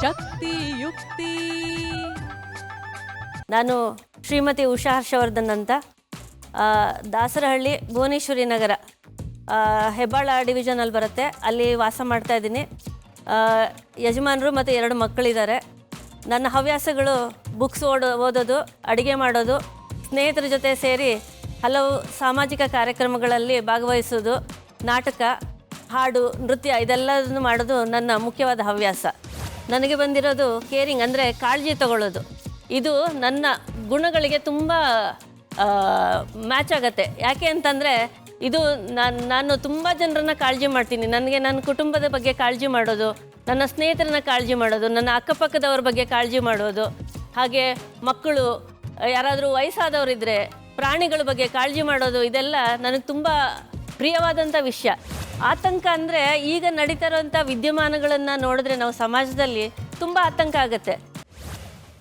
ಶಕ್ತಿಯುಕ್ತಿ. ನಾನು ಶ್ರೀಮತಿ ಉಷಾ ಹರ್ಷವರ್ಧನ್ ಅಂತ, ದಾಸರಹಳ್ಳಿ ಭುವನೇಶ್ವರಿ ನಗರ ಹೆಬ್ಬಾಳ ಡಿವಿಷನಲ್ಲಿ ಬರುತ್ತೆ, ಅಲ್ಲಿ ವಾಸ ಮಾಡ್ತಾ ಇದ್ದೀನಿ. ಯಜಮಾನರು ಮತ್ತು 2 ಮಕ್ಕಳಿದ್ದಾರೆ. ನನ್ನ ಹವ್ಯಾಸಗಳು ಬುಕ್ಸ್ ಓದೋದು, ಅಡುಗೆ ಮಾಡೋದು, ಸ್ನೇಹಿತರ ಜೊತೆ ಸೇರಿ ಹಲವು ಸಾಮಾಜಿಕ ಕಾರ್ಯಕ್ರಮಗಳಲ್ಲಿ ಭಾಗವಹಿಸೋದು, ನಾಟಕ, ಹಾಡು, ನೃತ್ಯ ಇದೆಲ್ಲದನ್ನು ಮಾಡೋದು ನನ್ನ ಮುಖ್ಯವಾದ ಹವ್ಯಾಸ. ನನಗೆ ಬಂದಿರೋದು ಕೇರಿಂಗ್ ಅಂದರೆ ಕಾಳಜಿ ತಗೊಳ್ಳೋದು. ಇದು ನನ್ನ ಗುಣಗಳಿಗೆ ತುಂಬ ಮ್ಯಾಚ್ ಆಗುತ್ತೆ. ಯಾಕೆ ಅಂತಂದರೆ ಇದು ನಾನು ತುಂಬ ಜನರನ್ನ ಕಾಳಜಿ ಮಾಡ್ತೀನಿ. ನನಗೆ ನನ್ನ ಕುಟುಂಬದ ಬಗ್ಗೆ ಕಾಳಜಿ ಮಾಡೋದು, ನನ್ನ ಸ್ನೇಹಿತರನ್ನ ಕಾಳಜಿ ಮಾಡೋದು, ನನ್ನ ಅಕ್ಕಪಕ್ಕದವ್ರ ಬಗ್ಗೆ ಕಾಳಜಿ ಮಾಡೋದು, ಹಾಗೆ ಮಕ್ಕಳು, ಯಾರಾದರೂ ವಯಸ್ಸಾದವರಿದ್ದರೆ, ಪ್ರಾಣಿಗಳ ಬಗ್ಗೆ ಕಾಳಜಿ ಮಾಡೋದು, ಇದೆಲ್ಲ ನನಗೆ ತುಂಬ ಪ್ರಿಯವಾದಂಥ ವಿಷಯ. ಆತಂಕ ಅಂದರೆ ಈಗ ನಡೀತಾ ಇರೋವಂಥ ವಿದ್ಯಮಾನಗಳನ್ನು ನೋಡಿದ್ರೆ ನಾವು ಸಮಾಜದಲ್ಲಿ ತುಂಬ ಆತಂಕ ಆಗುತ್ತೆ.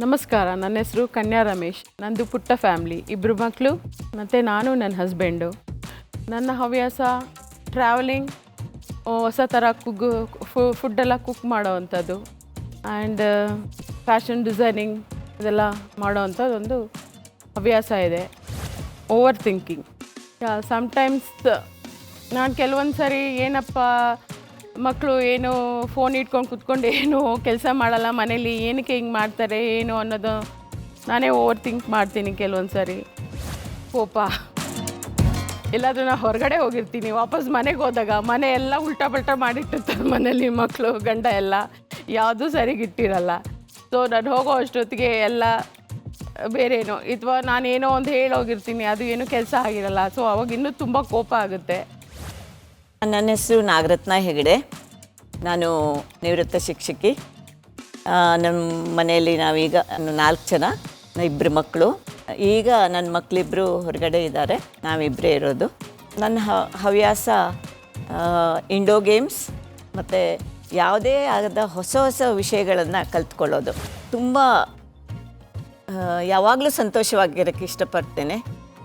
ನಮಸ್ಕಾರ, ನನ್ನ ಹೆಸರು ಕನ್ಯಾ ರಮೇಶ್. ನಂದು ಪುಟ್ಟ ಫ್ಯಾಮ್ಲಿ, 2 ಮಕ್ಕಳು ಮತ್ತು ನಾನು, ನನ್ನ ಹಸ್ಬೆಂಡು. ನನ್ನ ಹವ್ಯಾಸ ಟ್ರಾವೆಲಿಂಗ್, ಹೊಸ ಥರ ಫುಡ್ಡೆಲ್ಲ ಕುಕ್ ಮಾಡೋವಂಥದ್ದು, ಆ್ಯಂಡ್ ಫ್ಯಾಷನ್ ಡಿಸೈನಿಂಗ್ ಇದೆಲ್ಲ ಮಾಡೋವಂಥದ್ದು ಒಂದು ಹವ್ಯಾಸ ಇದೆ. Over thinking. ಸಮ್ಟೈಮ್ಸ್ ನಾನು ಕೆಲವೊಂದು ಸರಿ ಏನಪ್ಪ ಮಕ್ಕಳು ಏನು ಫೋನ್ ಇಟ್ಕೊಂಡು ಕುತ್ಕೊಂಡು ಏನು ಕೆಲಸ ಮಾಡಲ್ಲ ಮನೇಲಿ, ಏನಕ್ಕೆ ಹಿಂಗೆ ಮಾಡ್ತಾರೆ ಏನು ಅನ್ನೋದು ನಾನೇ ಓವರ್ ಥಿಂಕ್ ಮಾಡ್ತೀನಿ. ಕೆಲವೊಂದು ಸರಿ ಕೋಪ, ಎಲ್ಲಾದರೂ ನಾನು ಹೊರಗಡೆ ಹೋಗಿರ್ತೀನಿ, ವಾಪಸ್ ಮನೆಗೆ ಹೋದಾಗ ಮನೆ ಎಲ್ಲ ಉಲ್ಟಾ ಪಲ್ಟಾ ಮಾಡಿಟ್ಟಿರ್ತಾರೆ ಮನೇಲಿ ಮಕ್ಕಳು ಗಂಡ ಎಲ್ಲ, ಯಾವುದೂ ಸರಿಗಿಟ್ಟಿರಲ್ಲ. ಸೊ ನಾನು ಹೋಗೋ ಅಷ್ಟೊತ್ತಿಗೆ ಎಲ್ಲ ಬೇರೇನೋ, ಅಥವಾ ನಾನೇನೋ ಒಂದು ಹೇಳೋಗಿರ್ತೀನಿ, ಅದು ಏನೂ ಕೆಲಸ ಆಗಿರಲ್ಲ. ಸೊ ಅವಾಗ ಇನ್ನೂ ತುಂಬ ಕೋಪ ಆಗುತ್ತೆ. ನನ್ನ ಹೆಸರು ನಾಗರತ್ನ ಹೆಗಡೆ. ನಾನು ನಿವೃತ್ತ ಶಿಕ್ಷಕಿ. ನಮ್ಮ ಮನೆಯಲ್ಲಿ ನಾವೀಗ 4 ಜನ, 2 ಮಕ್ಕಳು. ಈಗ ನನ್ನ ಮಕ್ಕಳಿಬ್ಬರು ಹೊರಗಡೆ ಇದ್ದಾರೆ, ನಾವಿಬ್ಬರೇ ಇರೋದು. ನನ್ನ ಹವ್ಯಾಸ ಇಂಡೋ ಗೇಮ್ಸ್ ಮತ್ತು ಯಾವುದೇ ಆದ ಹೊಸ ಹೊಸ ವಿಷಯಗಳನ್ನು ಕಲ್ತ್ಕೊಳ್ಳೋದು. ತುಂಬ ಯಾವಾಗಲೂ ಸಂತೋಷವಾಗಿರೋಕ್ಕೆ ಇಷ್ಟಪಡ್ತೇನೆ.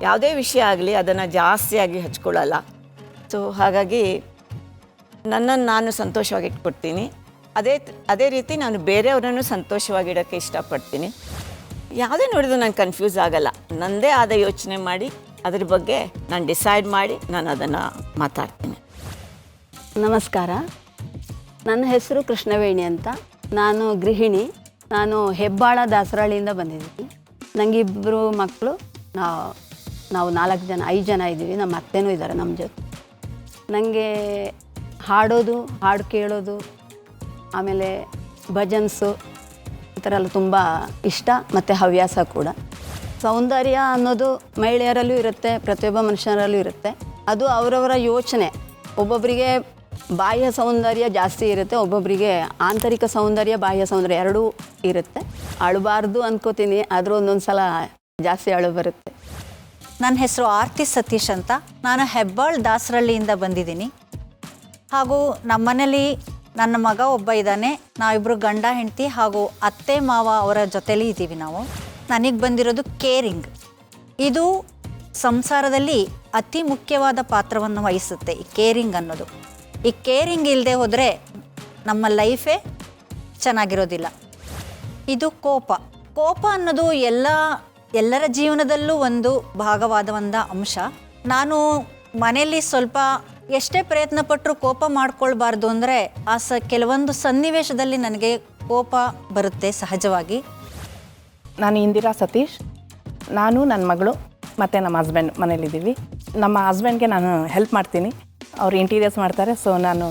ಯಾವುದೇ ವಿಷಯ ಆಗಲಿ ಅದನ್ನು ಜಾಸ್ತಿಯಾಗಿ ಹಚ್ಕೊಳ್ಳಲ್ಲ. ಸೊ ಹಾಗಾಗಿ ನನ್ನನ್ನು ನಾನು ಸಂತೋಷವಾಗಿ ಇಟ್ಕೊಡ್ತೀನಿ. ಅದೇ ರೀತಿ ನಾನು ಬೇರೆಯವರನ್ನು ಸಂತೋಷವಾಗಿಡೋಕ್ಕೆ ಇಷ್ಟಪಡ್ತೀನಿ. ಯಾವುದೇ ನೋಡಿದ್ರು ನಾನು ಕನ್ಫ್ಯೂಸ್ ಆಗಲ್ಲ. ನನ್ನದೇ ಆದ ಯೋಚನೆ ಮಾಡಿ ಅದ್ರ ಬಗ್ಗೆ ನಾನು ಡಿಸೈಡ್ ಮಾಡಿ ನಾನು ಅದನ್ನು ಮಾತಾಡ್ತೀನಿ. ನಮಸ್ಕಾರ, ನನ್ನ ಹೆಸರು ಕೃಷ್ಣವೇಣಿ ಅಂತ. ನಾನು ಗೃಹಿಣಿ. ನಾನು ಹೆಬ್ಬಾಳ ದಾಸರಹಳ್ಳಿಯಿಂದ ಬಂದಿದ್ದೀನಿ. ನನಗೆ 2 ಮಕ್ಕಳು. ನಾವು 4 ಜನ 5 ಜನ ಇದ್ದೀವಿ. ನಮ್ಮ ಅತ್ತೆನೂ ಇದ್ದಾರೆ ನಮ್ಮ ಜೊತೆ. ನನಗೆ ಹಾಡೋದು, ಹಾಡು ಕೇಳೋದು, ಆಮೇಲೆ ಭಜನ್ಸು ಈ ಥರ ಎಲ್ಲ ತುಂಬ ಇಷ್ಟ ಮತ್ತು ಹವ್ಯಾಸ ಕೂಡ. ಸೌಂದರ್ಯ ಅನ್ನೋದು ಮಹಿಳೆಯರಲ್ಲೂ ಇರುತ್ತೆ, ಪ್ರತಿಯೊಬ್ಬ ಮನುಷ್ಯರಲ್ಲೂ ಇರುತ್ತೆ. ಅದು ಅವರವರ ಯೋಚನೆ. ಒಬ್ಬೊಬ್ಬರಿಗೆ ಬಾಹ್ಯ ಸೌಂದರ್ಯ ಜಾಸ್ತಿ ಇರುತ್ತೆ, ಒಬ್ಬೊಬ್ಬರಿಗೆ ಆಂತರಿಕ ಸೌಂದರ್ಯ, ಬಾಹ್ಯ ಸೌಂದರ್ಯ ಎರಡೂ ಇರುತ್ತೆ. ಅಳಬಾರ್ದು ಅಂದ್ಕೋತೀನಿ, ಆದರೂ ಒಂದೊಂದು ಸಲ ಜಾಸ್ತಿ ಅಳು ಬರುತ್ತೆ. ನನ್ನ ಹೆಸರು ಆರ್ತಿ ಸತೀಶ್ ಅಂತ. ನಾನು ಹೆಬ್ಬಾಳ್ ದಾಸರಹಳ್ಳಿಯಿಂದ ಬಂದಿದ್ದೀನಿ. ಹಾಗೂ ನಮ್ಮನೇಲಿ ನನ್ನ ಮಗ ಒಬ್ಬ ಇದ್ದಾನೆ. ನಾವಿಬ್ಬರು ಗಂಡ ಹೆಂಡತಿ ಹಾಗೂ ಅತ್ತೆ ಮಾವ ಅವರ ಜೊತೆಲಿ ಇದ್ದೀವಿ ನಾವು. ನನಗೆ ಬಂದಿರೋದು ಕೇರಿಂಗ್. ಇದು ಸಂಸಾರದಲ್ಲಿ ಅತಿ ಮುಖ್ಯವಾದ ಪಾತ್ರವನ್ನು ವಹಿಸುತ್ತೆ ಈ ಕೇರಿಂಗ್ ಅನ್ನೋದು. ಈ ಕೇರಿಂಗ್ ಇಲ್ಲದೆ ಹೋದರೆ ನಮ್ಮ ಲೈಫೇ ಚೆನ್ನಾಗಿರೋದಿಲ್ಲ. ಇದು ಕೋಪ ಅನ್ನೋದು ಎಲ್ಲರ ಜೀವನದಲ್ಲೂ ಒಂದು ಭಾಗವಾದ ಒಂದು ಅಂಶ. ನಾನು ಮನೆಯಲ್ಲಿ ಸ್ವಲ್ಪ ಎಷ್ಟೇ ಪ್ರಯತ್ನ ಪಟ್ಟರೂ ಕೋಪ ಮಾಡ್ಕೊಳ್ಬಾರ್ದು ಅಂದರೆ ಕೆಲವೊಂದು ಸನ್ನಿವೇಶದಲ್ಲಿ ನನಗೆ ಕೋಪ ಬರುತ್ತೆ ಸಹಜವಾಗಿ. ನಾನು ಇಂದಿರಾ ಸತೀಶ್. ನಾನು, ನನ್ನ ಮಗಳು ಮತ್ತು ನಮ್ಮ ಹಸ್ಬೆಂಡ್ ಮನೇಲಿದ್ದೀವಿ. ನಮ್ಮ ಹಸ್ಬೆಂಡ್ಗೆ ನಾನು ಹೆಲ್ಪ್ ಮಾಡ್ತೀನಿ. ಅವ್ರು ಇಂಟೀರಿಯರ್ಸ್ ಮಾಡ್ತಾರೆ. ಸೊ ನಾನು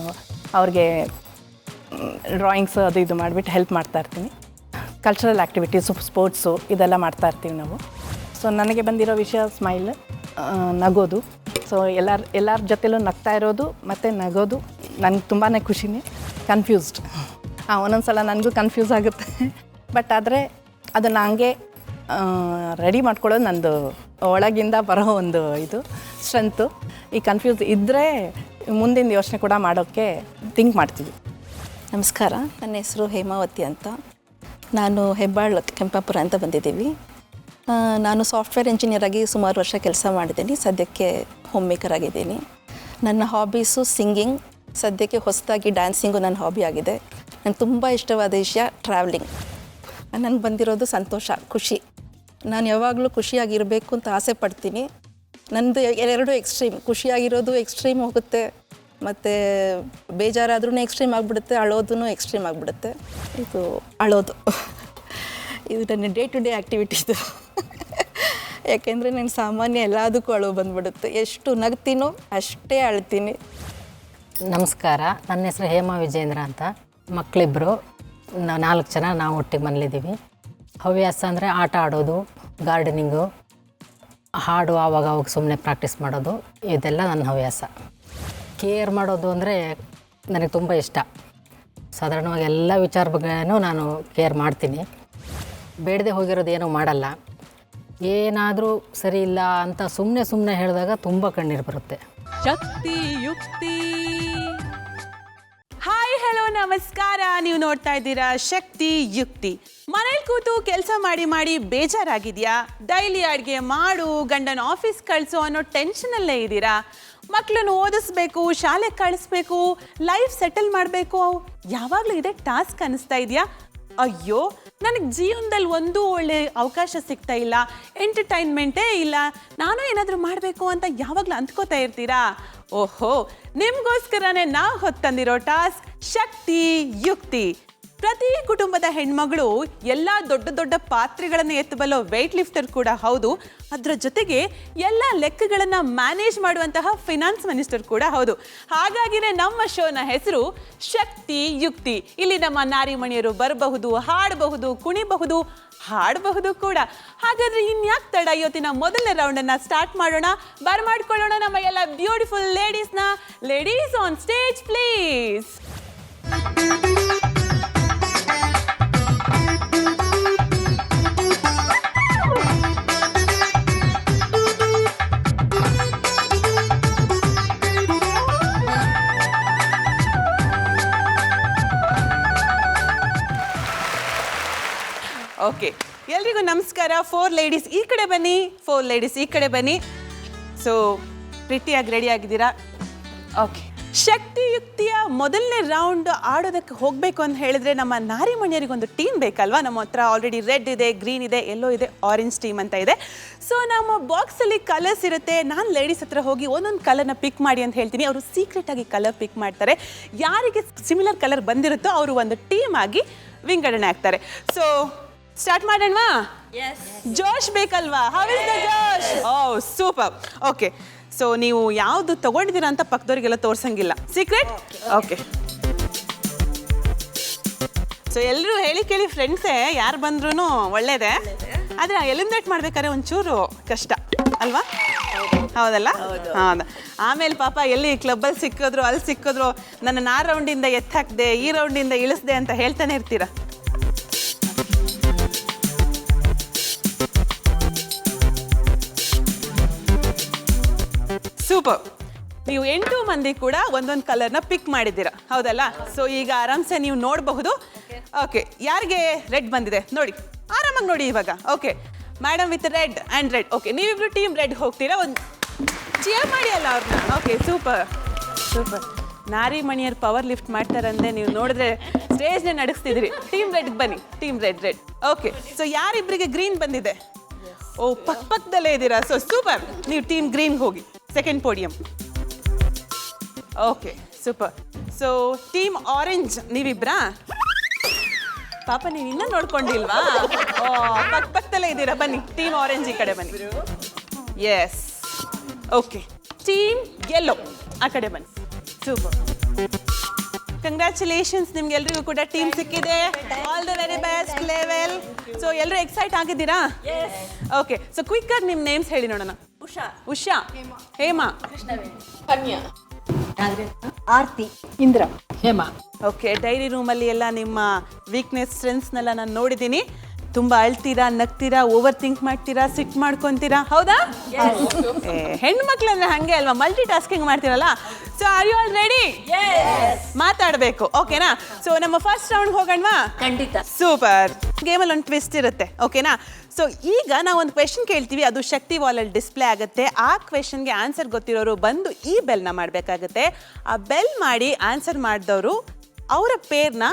ಅವ್ರಿಗೆ ಡ್ರಾಯಿಂಗ್ಸು ಅದು ಇದು ಮಾಡಿಬಿಟ್ಟು ಹೆಲ್ಪ್ ಮಾಡ್ತಾಯಿರ್ತೀನಿ. ಕಲ್ಚರಲ್ ಆ್ಯಕ್ಟಿವಿಟೀಸು, ಸ್ಪೋರ್ಟ್ಸು ಇದೆಲ್ಲ ಮಾಡ್ತಾಯಿರ್ತೀವಿ ನಾವು. ಸೊ ನನಗೆ ಬಂದಿರೋ ವಿಷಯ ಸ್ಮೈಲ್, ನಗೋದು. ಸೊ ಎಲ್ಲರ ಜೊತೆಲೂ ನಗ್ತಾ ಇರೋದು ಮತ್ತು ನಗೋದು ನನಗೆ ತುಂಬಾ ಖುಷಿನೇ. ಕನ್ಫ್ಯೂಸ್ಡ್, ಒಂದೊಂದು ಸಲ ನನಗೂ ಕನ್ಫ್ಯೂಸ್ ಆಗುತ್ತೆ. ಬಟ್ ಆದರೆ ಅದನ್ನು ಹಂಗೆ ರೆಡಿ ಮಾಡ್ಕೊಳ್ಳೋದು ನಂದು ಒಳಗಿಂದ ಬರೋ ಒಂದು ಇದು ಸ್ಟ್ರೆಂತು. ಈ ಕನ್ಫ್ಯೂಸ್ ಇದ್ದರೆ ಮುಂದಿನ ಯೋಚನೆ ಕೂಡ ಮಾಡೋಕ್ಕೆ ಥಿಂಕ್ ಮಾಡ್ತೀವಿ. ನಮಸ್ಕಾರ, ನನ್ನ ಹೆಸರು ಹೇಮಾವತಿ ಅಂತ. ನಾನು ಹೆಬ್ಬಾಳ್ ಕೆಂಪಾಪುರ ಅಂತ ಬಂದಿದ್ದೀವಿ. ನಾನು ಸಾಫ್ಟ್ವೇರ್ ಇಂಜಿನಿಯರ್ ಆಗಿ ಸುಮಾರು ವರ್ಷ ಕೆಲಸ ಮಾಡಿದ್ದೀನಿ. ಸದ್ಯಕ್ಕೆ ಹೋಮ್ ಮೇಕರ್ ಆಗಿದ್ದೀನಿ. ನನ್ನ ಹಾಬೀಸು ಸಿಂಗಿಂಗ್. ಸದ್ಯಕ್ಕೆ ಹೊಸದಾಗಿ ಡ್ಯಾನ್ಸಿಂಗು ನನ್ನ ಹಾಬಿ ಆಗಿದೆ. ನನಗೆ ತುಂಬ ಇಷ್ಟವಾದ ವಿಷಯ ಟ್ರಾವೆಲಿಂಗ್. ನನಗೆ ಬಂದಿರೋದು ಸಂತೋಷ, ಖುಷಿ. ನಾನು ಯಾವಾಗಲೂ ಖುಷಿಯಾಗಿರಬೇಕು ಅಂತ ಆಸೆ ಪಡ್ತೀನಿ. ನನ್ನದು ಎರಡು ಎಕ್ಸ್ಟ್ರೀಮ್, ಖುಷಿಯಾಗಿರೋದು ಎಕ್ಸ್ಟ್ರೀಮ್ ಹೋಗುತ್ತೆ, ಮತ್ತು ಬೇಜಾರಾದ್ರೂ ಎಕ್ಸ್ಟ್ರೀಮ್ ಆಗಿಬಿಡುತ್ತೆ, ಅಳೋದೂ ಎಕ್ಸ್ಟ್ರೀಮ್ ಆಗಿಬಿಡುತ್ತೆ. ಇದು ಅಳೋದು ಇದು ನನ್ನ ಡೇ ಟು ಡೇ ಆ್ಯಕ್ಟಿವಿಟಿ ಇದು. ಯಾಕೆಂದರೆ ನಾನು ಸಾಮಾನ್ಯ ಎಲ್ಲದಕ್ಕೂ ಅಳು ಬಂದ್ಬಿಡುತ್ತೆ. ಎಷ್ಟು ನಗ್ತೀನೋ ಅಷ್ಟೇ ಅಳ್ತೀನಿ. ನಮಸ್ಕಾರ, ನನ್ನ ಹೆಸರು ಹೇಮಾ ವಿಜೇಂದ್ರ ಅಂತ. ಮಕ್ಕಳಿಬ್ಬರು, 4 ಜನ ನಾವು ಒಟ್ಟಿಗೆ ಮನೇಲಿದ್ದೀವಿ. ಹವ್ಯಾಸ ಅಂದರೆ ಆಟ ಆಡೋದು, ಗಾರ್ಡನಿಂಗು, ಹಾಡು ಆವಾಗ ಸುಮ್ಮನೆ ಪ್ರಾಕ್ಟೀಸ್ ಮಾಡೋದು, ಇದೆಲ್ಲ ನನ್ನ ಹವ್ಯಾಸ. ಕೇರ್ ಮಾಡೋದು ಅಂದರೆ ನನಗೆ ತುಂಬ ಇಷ್ಟ. ಸಾಧಾರಣವಾಗಿ ಎಲ್ಲ ವಿಚಾರ ಬಗ್ಗೆನೂ ನಾನು ಕೇರ್ ಮಾಡ್ತೀನಿ. ಬೇಡದೆ ಹೋಗಿರೋದು ಏನೂ ಮಾಡಲ್ಲ. ಏನಾದರೂ ಸರಿ ಇಲ್ಲ ಅಂತ ಸುಮ್ಮನೆ ಹೇಳಿದಾಗ ತುಂಬ ಕಣ್ಣೀರು ಬರುತ್ತೆ. ಶಕ್ತಿ ಯುಕ್ತಿ. ಹಾಯ್ ಹಲೋ ನಮಸ್ಕಾರ, ನೀವು ನೋಡ್ತಾ ಇದ್ದೀರಾ ಶಕ್ತಿ ಯುಕ್ತಿ. ಮನೇಲಿ ಕೂತು ಕೆಲಸ ಮಾಡಿ ಬೇಜಾರಾಗಿದೆಯಾ? ಡೈಲಿ ಅಡುಗೆ ಮಾಡು, ಗಂಡನ ಆಫೀಸ್ ಕಳಿಸು ಅನ್ನೋ ಟೆನ್ಷನಲ್ಲೇ ಇದ್ದೀರಾ? ಮಕ್ಕಳನ್ನು ಓದಿಸ್ಬೇಕು, ಶಾಲೆಗೆ ಕಳಿಸ್ಬೇಕು, ಲೈಫ್ ಸೆಟಲ್ ಮಾಡಬೇಕು, ಯಾವಾಗಲೂ ಇದೇ ಟಾಸ್ಕ್ ಅನ್ನಿಸ್ತಾ ಇದೆಯಾ? ಅಯ್ಯೋ, ನನಗೆ ಜೀವನದಲ್ಲಿ ಒಂದೂ ಒಳ್ಳೆ ಅವಕಾಶ ಸಿಗ್ತಾ ಇಲ್ಲ, ಎಂಟರ್ಟೈನ್ಮೆಂಟೇ ಇಲ್ಲ, ನಾನು ಏನಾದರೂ ಮಾಡಬೇಕು ಅಂತ ಯಾವಾಗಲೂ ಅಂದ್ಕೋತಾ ಇರ್ತೀರಾ? ಓಹೋ, ನಿಮಗೋಸ್ಕರನೇ ನಾವು ಹೊತ್ತಂದಿರೋ ಟಾಸ್ಕ್ ಶಕ್ತಿ ಯುಕ್ತಿ. ಪ್ರತಿ ಕುಟುಂಬದ ಹೆಣ್ಮಗಳು ಎಲ್ಲ ದೊಡ್ಡ ದೊಡ್ಡ ಪಾತ್ರೆಗಳನ್ನು ಎತ್ತಬಲ್ಲೋ ವೆಯ್ಟ್ ಲಿಫ್ಟರ್ ಕೂಡ ಹೌದು. ಅದರ ಜೊತೆಗೆ ಎಲ್ಲ ಲೆಕ್ಕಗಳನ್ನು ಮ್ಯಾನೇಜ್ ಮಾಡುವಂತಹ ಫಿನಾನ್ಸ್ ಮಿನಿಸ್ಟರ್ ಕೂಡ ಹೌದು. ಹಾಗಾಗಿನೇ ನಮ್ಮ ಶೋನ ಹೆಸರು ಶಕ್ತಿ ಯುಕ್ತಿ. ಇಲ್ಲಿ ನಮ್ಮ ನಾರಿಮಣಿಯರು ಬರಬಹುದು, ಹಾಡಬಹುದು, ಕುಣಿಬಹುದು, ಹಾಡಬಹುದು ಕೂಡ. ಹಾಗಾದ್ರೆ ಇನ್ಯಾಕೆ ತಡ, ಇವತ್ತಿನ ಮೊದಲನೇ ರೌಂಡನ್ನು ಸ್ಟಾರ್ಟ್ ಮಾಡೋಣ. ಬರ್ಮಾಡ್ಕೊಳ್ಳೋಣ ನಮ್ಮ ಎಲ್ಲ ಬ್ಯೂಟಿಫುಲ್ ಲೇಡೀಸ್ನ. Ladies on stage please. Okay, ಎಲ್ರಿಗೂ ನಮಸ್ಕಾರ. 4 ಲೇಡೀಸ್ ಈ ಕಡೆ ಬನ್ನಿ, 4 ಲೇಡೀಸ್ ಈ ಕಡೆ ಬನ್ನಿ. ಸೊ ಪ್ರಿಟಿಯಾಗಿ ರೆಡಿ ಆಗಿದ್ದೀರಾ? ಓಕೆ, ಶಕ್ತಿಯುಕ್ತಿಯ ಮೊದಲನೇ ರೌಂಡ್ ಆಡೋದಕ್ಕೆ ಹೋಗಬೇಕು ಅಂತ ಹೇಳಿದ್ರೆ ನಮ್ಮ ನಾರಿಮಣಿಯರಿಗೊಂದು ಟೀಮ್ ಬೇಕಲ್ವಾ? ನಮ್ಮ ಹತ್ರ ಆಲ್ರೆಡಿ ರೆಡ್ ಇದೆ, ಗ್ರೀನ್ ಇದೆ, ಎಲ್ಲೋ ಇದೆ, ಆರೆಂಜ್ ಟೀಮ್ ಅಂತ ಇದೆ. ಸೊ ನಮ್ಮ ಬಾಕ್ಸಲ್ಲಿ ಕಲರ್ಸ್ ಇರುತ್ತೆ. ನಾನು ಲೇಡೀಸ್ ಹತ್ರ ಹೋಗಿ ಒಂದೊಂದು ಕಲರ್ನ ಪಿಕ್ ಮಾಡಿ ಅಂತ ಹೇಳ್ತೀನಿ. ಅವರು ಸೀಕ್ರೆಟಾಗಿ ಕಲರ್ ಪಿಕ್ ಮಾಡ್ತಾರೆ. ಯಾರಿಗೆ ಸಿಮಿಲರ್ ಕಲರ್ ಬಂದಿರುತ್ತೋ ಅವರು ಒಂದು ಟೀಮ್ ಆಗಿ ವಿಂಗಡಣೆ ಆಗ್ತಾರೆ. So start ಮಾಡೋಣವಾ? ಜೋಶ್ ಬೇಕಲ್ವಾ? How is the Josh? Oh super. Okay, so ನೀವು ಯಾವುದು ತಗೊಂಡಿದ್ದೀರಾ ಅಂತ ಪಕ್ಕದವರಿಗೆಲ್ಲ ತೋರ್ಸಂಗಿಲ್ಲ, ಸೀಕ್ರೆಟ್. ಓಕೆ, ಸೊ ಎಲ್ಲರೂ ಹೇಳಿ ಕೇಳಿ ಫ್ರೆಂಡ್ಸೇ, ಯಾರು ಬಂದ್ರೂ ಒಳ್ಳೇದೇ. ಆದರೆ ಎಲಿಮಿನೇಟ್ ಮಾಡ್ಬೇಕಾದ್ರೆ ಒಂಚೂರು ಕಷ್ಟ ಅಲ್ವಾ? ಹೌದಲ್ಲ? ಹೌದಾ. ಆಮೇಲೆ ಪಾಪ ಎಲ್ಲಿ ಕ್ಲಬ್ಬಲ್ಲಿ ಸಿಕ್ಕಿದ್ರು, ಅಲ್ಲಿ ಸಿಕ್ಕಿದ್ರು, ನನ್ನ ಆ ರೌಂಡಿಂದ ಎತ್ತಾಕ್ದೆ, ಈ ರೌಂಡಿಂದ ಇಳಿಸ್ದೆ ಅಂತ ಹೇಳ್ತಾನೆ ಇರ್ತೀರಾ. ಸೂಪರ್. ನೀವು 8 ಮಂದಿ ಕೂಡ ಒಂದೊಂದು ಕಲರ್ನ ಪಿಕ್ ಮಾಡಿದ್ದೀರಾ, ಹೌದಲ್ಲ? ಸೊ ಈಗ ಆರಾಮ್ಸೆ ನೀವು ನೋಡಬಹುದು. ಓಕೆ, ಯಾರಿಗೆ ರೆಡ್ ಬಂದಿದೆ ನೋಡಿ, ಆರಾಮಾಗಿ ನೋಡಿ ಇವಾಗ. Okay, madam with red and red. Okay, ನೀವಿಬ್ರು ಟೀಮ್ ರೆಡ್ ಹೋಗ್ತೀರಾ, ಒಂದು ಚಿಯರ್ ಮಾಡಿ ಅಲ್ಲ ಅವ್ರನ್ನ. Okay, super super. ನಾರಿಮಣಿಯರು ಪವರ್ ಲಿಫ್ಟ್ ಮಾಡ್ತಾರಂದ್ರೆ ನೀವು ನೋಡಿದ್ರೆ ಸ್ಟೇಜ್ನೇ ನಡೆಸ್ತಿದ್ರಿ. ಟೀಮ್ ರೆಡ್ ಬನ್ನಿ, ಟೀಮ್ ರೆಡ್. ಓಕೆ, ಸೊ ಯಾರಿಬ್ಬರಿಗೆ ಗ್ರೀನ್ ಬಂದಿದೆ? ಓ, ಪಕ್ಕದಲ್ಲೇ ಇದ್ದೀರಾ. ಸೊ ಸೂಪರ್, ನೀವು ಟೀಮ್ ಗ್ರೀನ್ ಹೋಗಿ second podium. Okay, super. So team orange ನೀವಿಬ್ರಾ? ಪಾಪ ನೀವು ಇನ್ನೂ ನೋಡ್ಕೊಂಡಿಲ್ವಾ? ಓ, ಪಕ್ಕದಲ್ಲೇ ಇದ್ದೀರಾ, ಬನ್ನಿ ಟೀಮ್ ಆರೆಂಜ್ ಈ ಕಡೆ ಬನ್ನಿ. ಎಸ್. ಓಕೆ, ಟೀಮ್ ಯೆಲ್ಲೋ ಆ ಕಡೆ ಬನ್ನಿ. ಸೂಪರ್, ಕಂಗ್ರ್ಯಾಚುಲೇಷನ್ಸ್, ನಿಮ್ಗೆಲ್ರಿಗೂ ಕೂಡ ಟೀಮ್ ಸಿಕ್ಕಿದೆ. All the very best level. So ಎಲ್ಲರೂ ಎಕ್ಸೈಟ್ ಆಗಿದ್ದೀರಾ? ಓಕೆ, ಸೊ ಕ್ವಿಕ್ ಆಗಿ ನಿಮ್ಮ ನೇಮ್ಸ್ ಹೇಳಿ ನೋಡೋಣ. ಉಷಾ, ಹೇಮಾ, ಕನ್ಯಾ, ಆರ್ತಿ, ಇಂದ್ರ, ಹೇಮಾ. ಓಕೆ, ಡೈರಿ ರೂಮಲ್ಲಿ ಎಲ್ಲ ನಿಮ್ಮ ವೀಕ್ನೆಸ್ ಸ್ಟ್ರೆಂತ್ಸ್ನೆಲ್ಲ ನಾನು ನೋಡಿದ್ದೀನಿ. ತುಂಬ ಅಳ್ತೀರಾ, ನಗ್ತೀರಾ, ಓವರ್ ಥಿಂಕ್ ಮಾಡ್ತೀರಾ, ಸಿಟ್ ಮಾಡ್ಕೊತೀರಾ, ಹೌದಾ? ಹೆಣ್ಮಕ್ಳಂದ್ರೆ ಹಾಗೆ ಅಲ್ವಾ, ಮಲ್ಟಿ ಟಾಸ್ಕಿಂಗ್ ಮಾಡ್ತೀರಲ್ಲ. So are you all ready? ಮಾತಾಡಬೇಕು, ಓಕೆನಾ? ಸೊ ನಮ್ಮ ಫಸ್ಟ್ ರೌಂಡ್ ಹೋಗೋಣವಾ? ಖಂಡಿತ. ಸೂಪರ್. ಗೇಮಲ್ಲಿ ಒಂದು ಟ್ವಿಸ್ಟ್ ಇರುತ್ತೆ, ಓಕೆನಾ? ಸೊ ಈಗ ನಾವು ಒಂದು ಕ್ವೆಶನ್ ಕೇಳ್ತೀವಿ, ಅದು ಶಕ್ತಿ ವಾಲಲ್ಲಿ ಡಿಸ್ಪ್ಲೇ ಆಗುತ್ತೆ. ಆ ಕ್ವೆಶನ್ಗೆ ಆನ್ಸರ್ ಗೊತ್ತಿರೋರು ಬಂದು ಈ ಬೆಲ್ನ ಮಾಡಬೇಕಾಗತ್ತೆ. ಆ ಬೆಲ್ ಮಾಡಿ ಆನ್ಸರ್ ಮಾಡಿದವರು ಅವರ ಪೇರ್ನ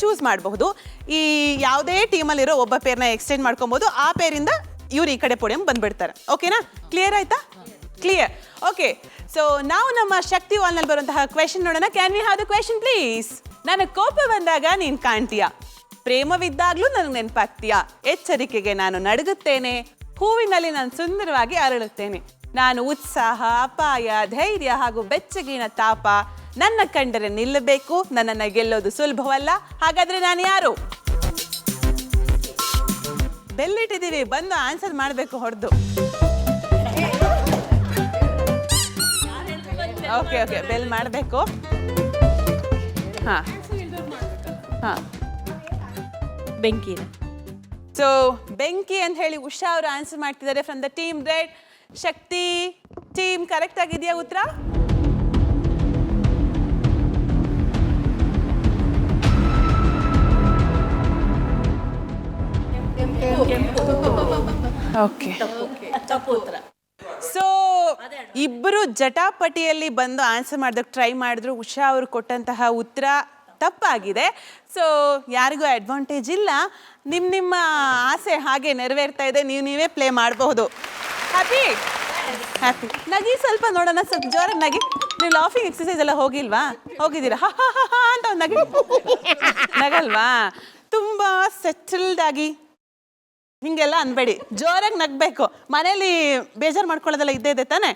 ಚೂಸ್ ಮಾಡಬಹುದು. ಈ ಯಾವುದೇ ಟೀಮಲ್ಲಿರೋ ಒಬ್ಬ ಪೇರ್ನ ಎಕ್ಸ್ಚೇಂಜ್ ಮಾಡ್ಕೊಬೋದು. ಆ ಪೇರಿಂದ ಇವ್ರು ಈ ಕಡೆ ಪೋಡಿಯಂ ಬಂದ್ಬಿಡ್ತಾರೆ. ಓಕೆನಾ? ಕ್ಲಿಯರ್ ಆಯ್ತಾ? ಕ್ಲಿಯರ್. ಓಕೆ, ಸೊ ನಾವು ನಮ್ಮ ಶಕ್ತಿ ವಾಲ್ನಲ್ಲಿ ಬರುವಂತಹ ಕ್ವೆಶನ್ ನೋಡೋಣ. Can we have the question please? ನನಗೆ ಕೋಪ ಬಂದಾಗ ನೀನು ಕಾಣ್ತೀಯ, ಪ್ರೇಮವಿದ್ದಾಗ್ಲೂ ನನಗೆ ನೆನಪಾಗ್ತೀಯ, ಎಚ್ಚರಿಕೆಗೆ ನಾನು ನಡುಗುತ್ತೇನೆ, ಹೂವಿನಲ್ಲಿ ನಾನು ಸುಂದರವಾಗಿ ಅರಳುತ್ತೇನೆ, ನಾನು ಉತ್ಸಾಹ, ಅಪಾಯ, ಧೈರ್ಯ ಹಾಗೂ ಬೆಚ್ಚಗಿನ ತಾಪ, ನನ್ನ ಕಂಡರೆ ನಿಲ್ಲಬೇಕು, ನನ್ನನ್ನು ಗೆಲ್ಲೋದು ಸುಲಭವಲ್ಲ, ಹಾಗಾದ್ರೆ ನಾನು ಯಾರು? ಬೆಲ್ಲಿಟ್ಟಿದ್ದೀವಿ, ಬಂದು ಆನ್ಸರ್ ಮಾಡಬೇಕು ಹೊಡೆದು. ಓಕೆ ಓಕೆ, ಬೆಲ್ ಮಾಡಬೇಕು. ಹಾಂ ಹಾಂ, ಬೆಂಕಿ. ಸೊ ಬೆಂಕಿ ಅಂತ ಹೇಳಿ ಉಷಾ ಅವರು ಆನ್ಸರ್ ಮಾಡ್ತಿದ್ದಾರೆ from the team red. Shakti team correct ಆಗಿದೆಯಾ ಉತ್ತರ? ಓಕೆ. ಸೊ ಇಬ್ಬರು ಜಟಾಪಟಿಯಲ್ಲಿ ಬಂದು ಆನ್ಸರ್ ಮಾಡೋದಕ್ಕೆ ಟ್ರೈ ಮಾಡಿದ್ರು. ಉಷಾ ಅವರು ಕೊಟ್ಟಂತಹ ಉತ್ತರ ತಪ್ಪಾಗಿದೆ. ಸೊ ಯಾರಿಗೂ ಅಡ್ವಾಂಟೇಜ್ ಇಲ್ಲ. ನಿಮ್ಮ ಆಸೆ ಹಾಗೆ ನೆರವೇರ್ತಾ ಇದೆ. ನೀವೇ ಪ್ಲೇ ಮಾಡಬಹುದು. Happy happy. ನಗಿ ಸ್ವಲ್ಪ ನೋಡೋಣ, ಸ್ವಲ್ಪ ಜೋರಾಗಿ ನಗಿ. ನೀವು ಲಾಫಿಂಗ್ ಎಕ್ಸಸೈಸ್ ಎಲ್ಲ ಹೋಗಿಲ್ವಾ? ಹೋಗಿದ್ದೀರಾ? ಹಾ ಹಾ ಹಾ ಅಂತ ಒಂದು ನಗಿ. ನಗಲ್ವಾ? ತುಂಬ ಸೆಟಲ್ಡ್ ಆಗಿ ಹಿಂಗೆಲ್ಲ ಅನ್ಬೇಡಿ, ಜೋರಾಗಿ ನಗಬೇಕು. ಮನೇಲಿ ಬೇಜಾರು ಮಾಡ್ಕೊಳ್ಳೋದೆಲ್ಲ ಇದ್ದೇ ಇದೆ ತಾನೆ?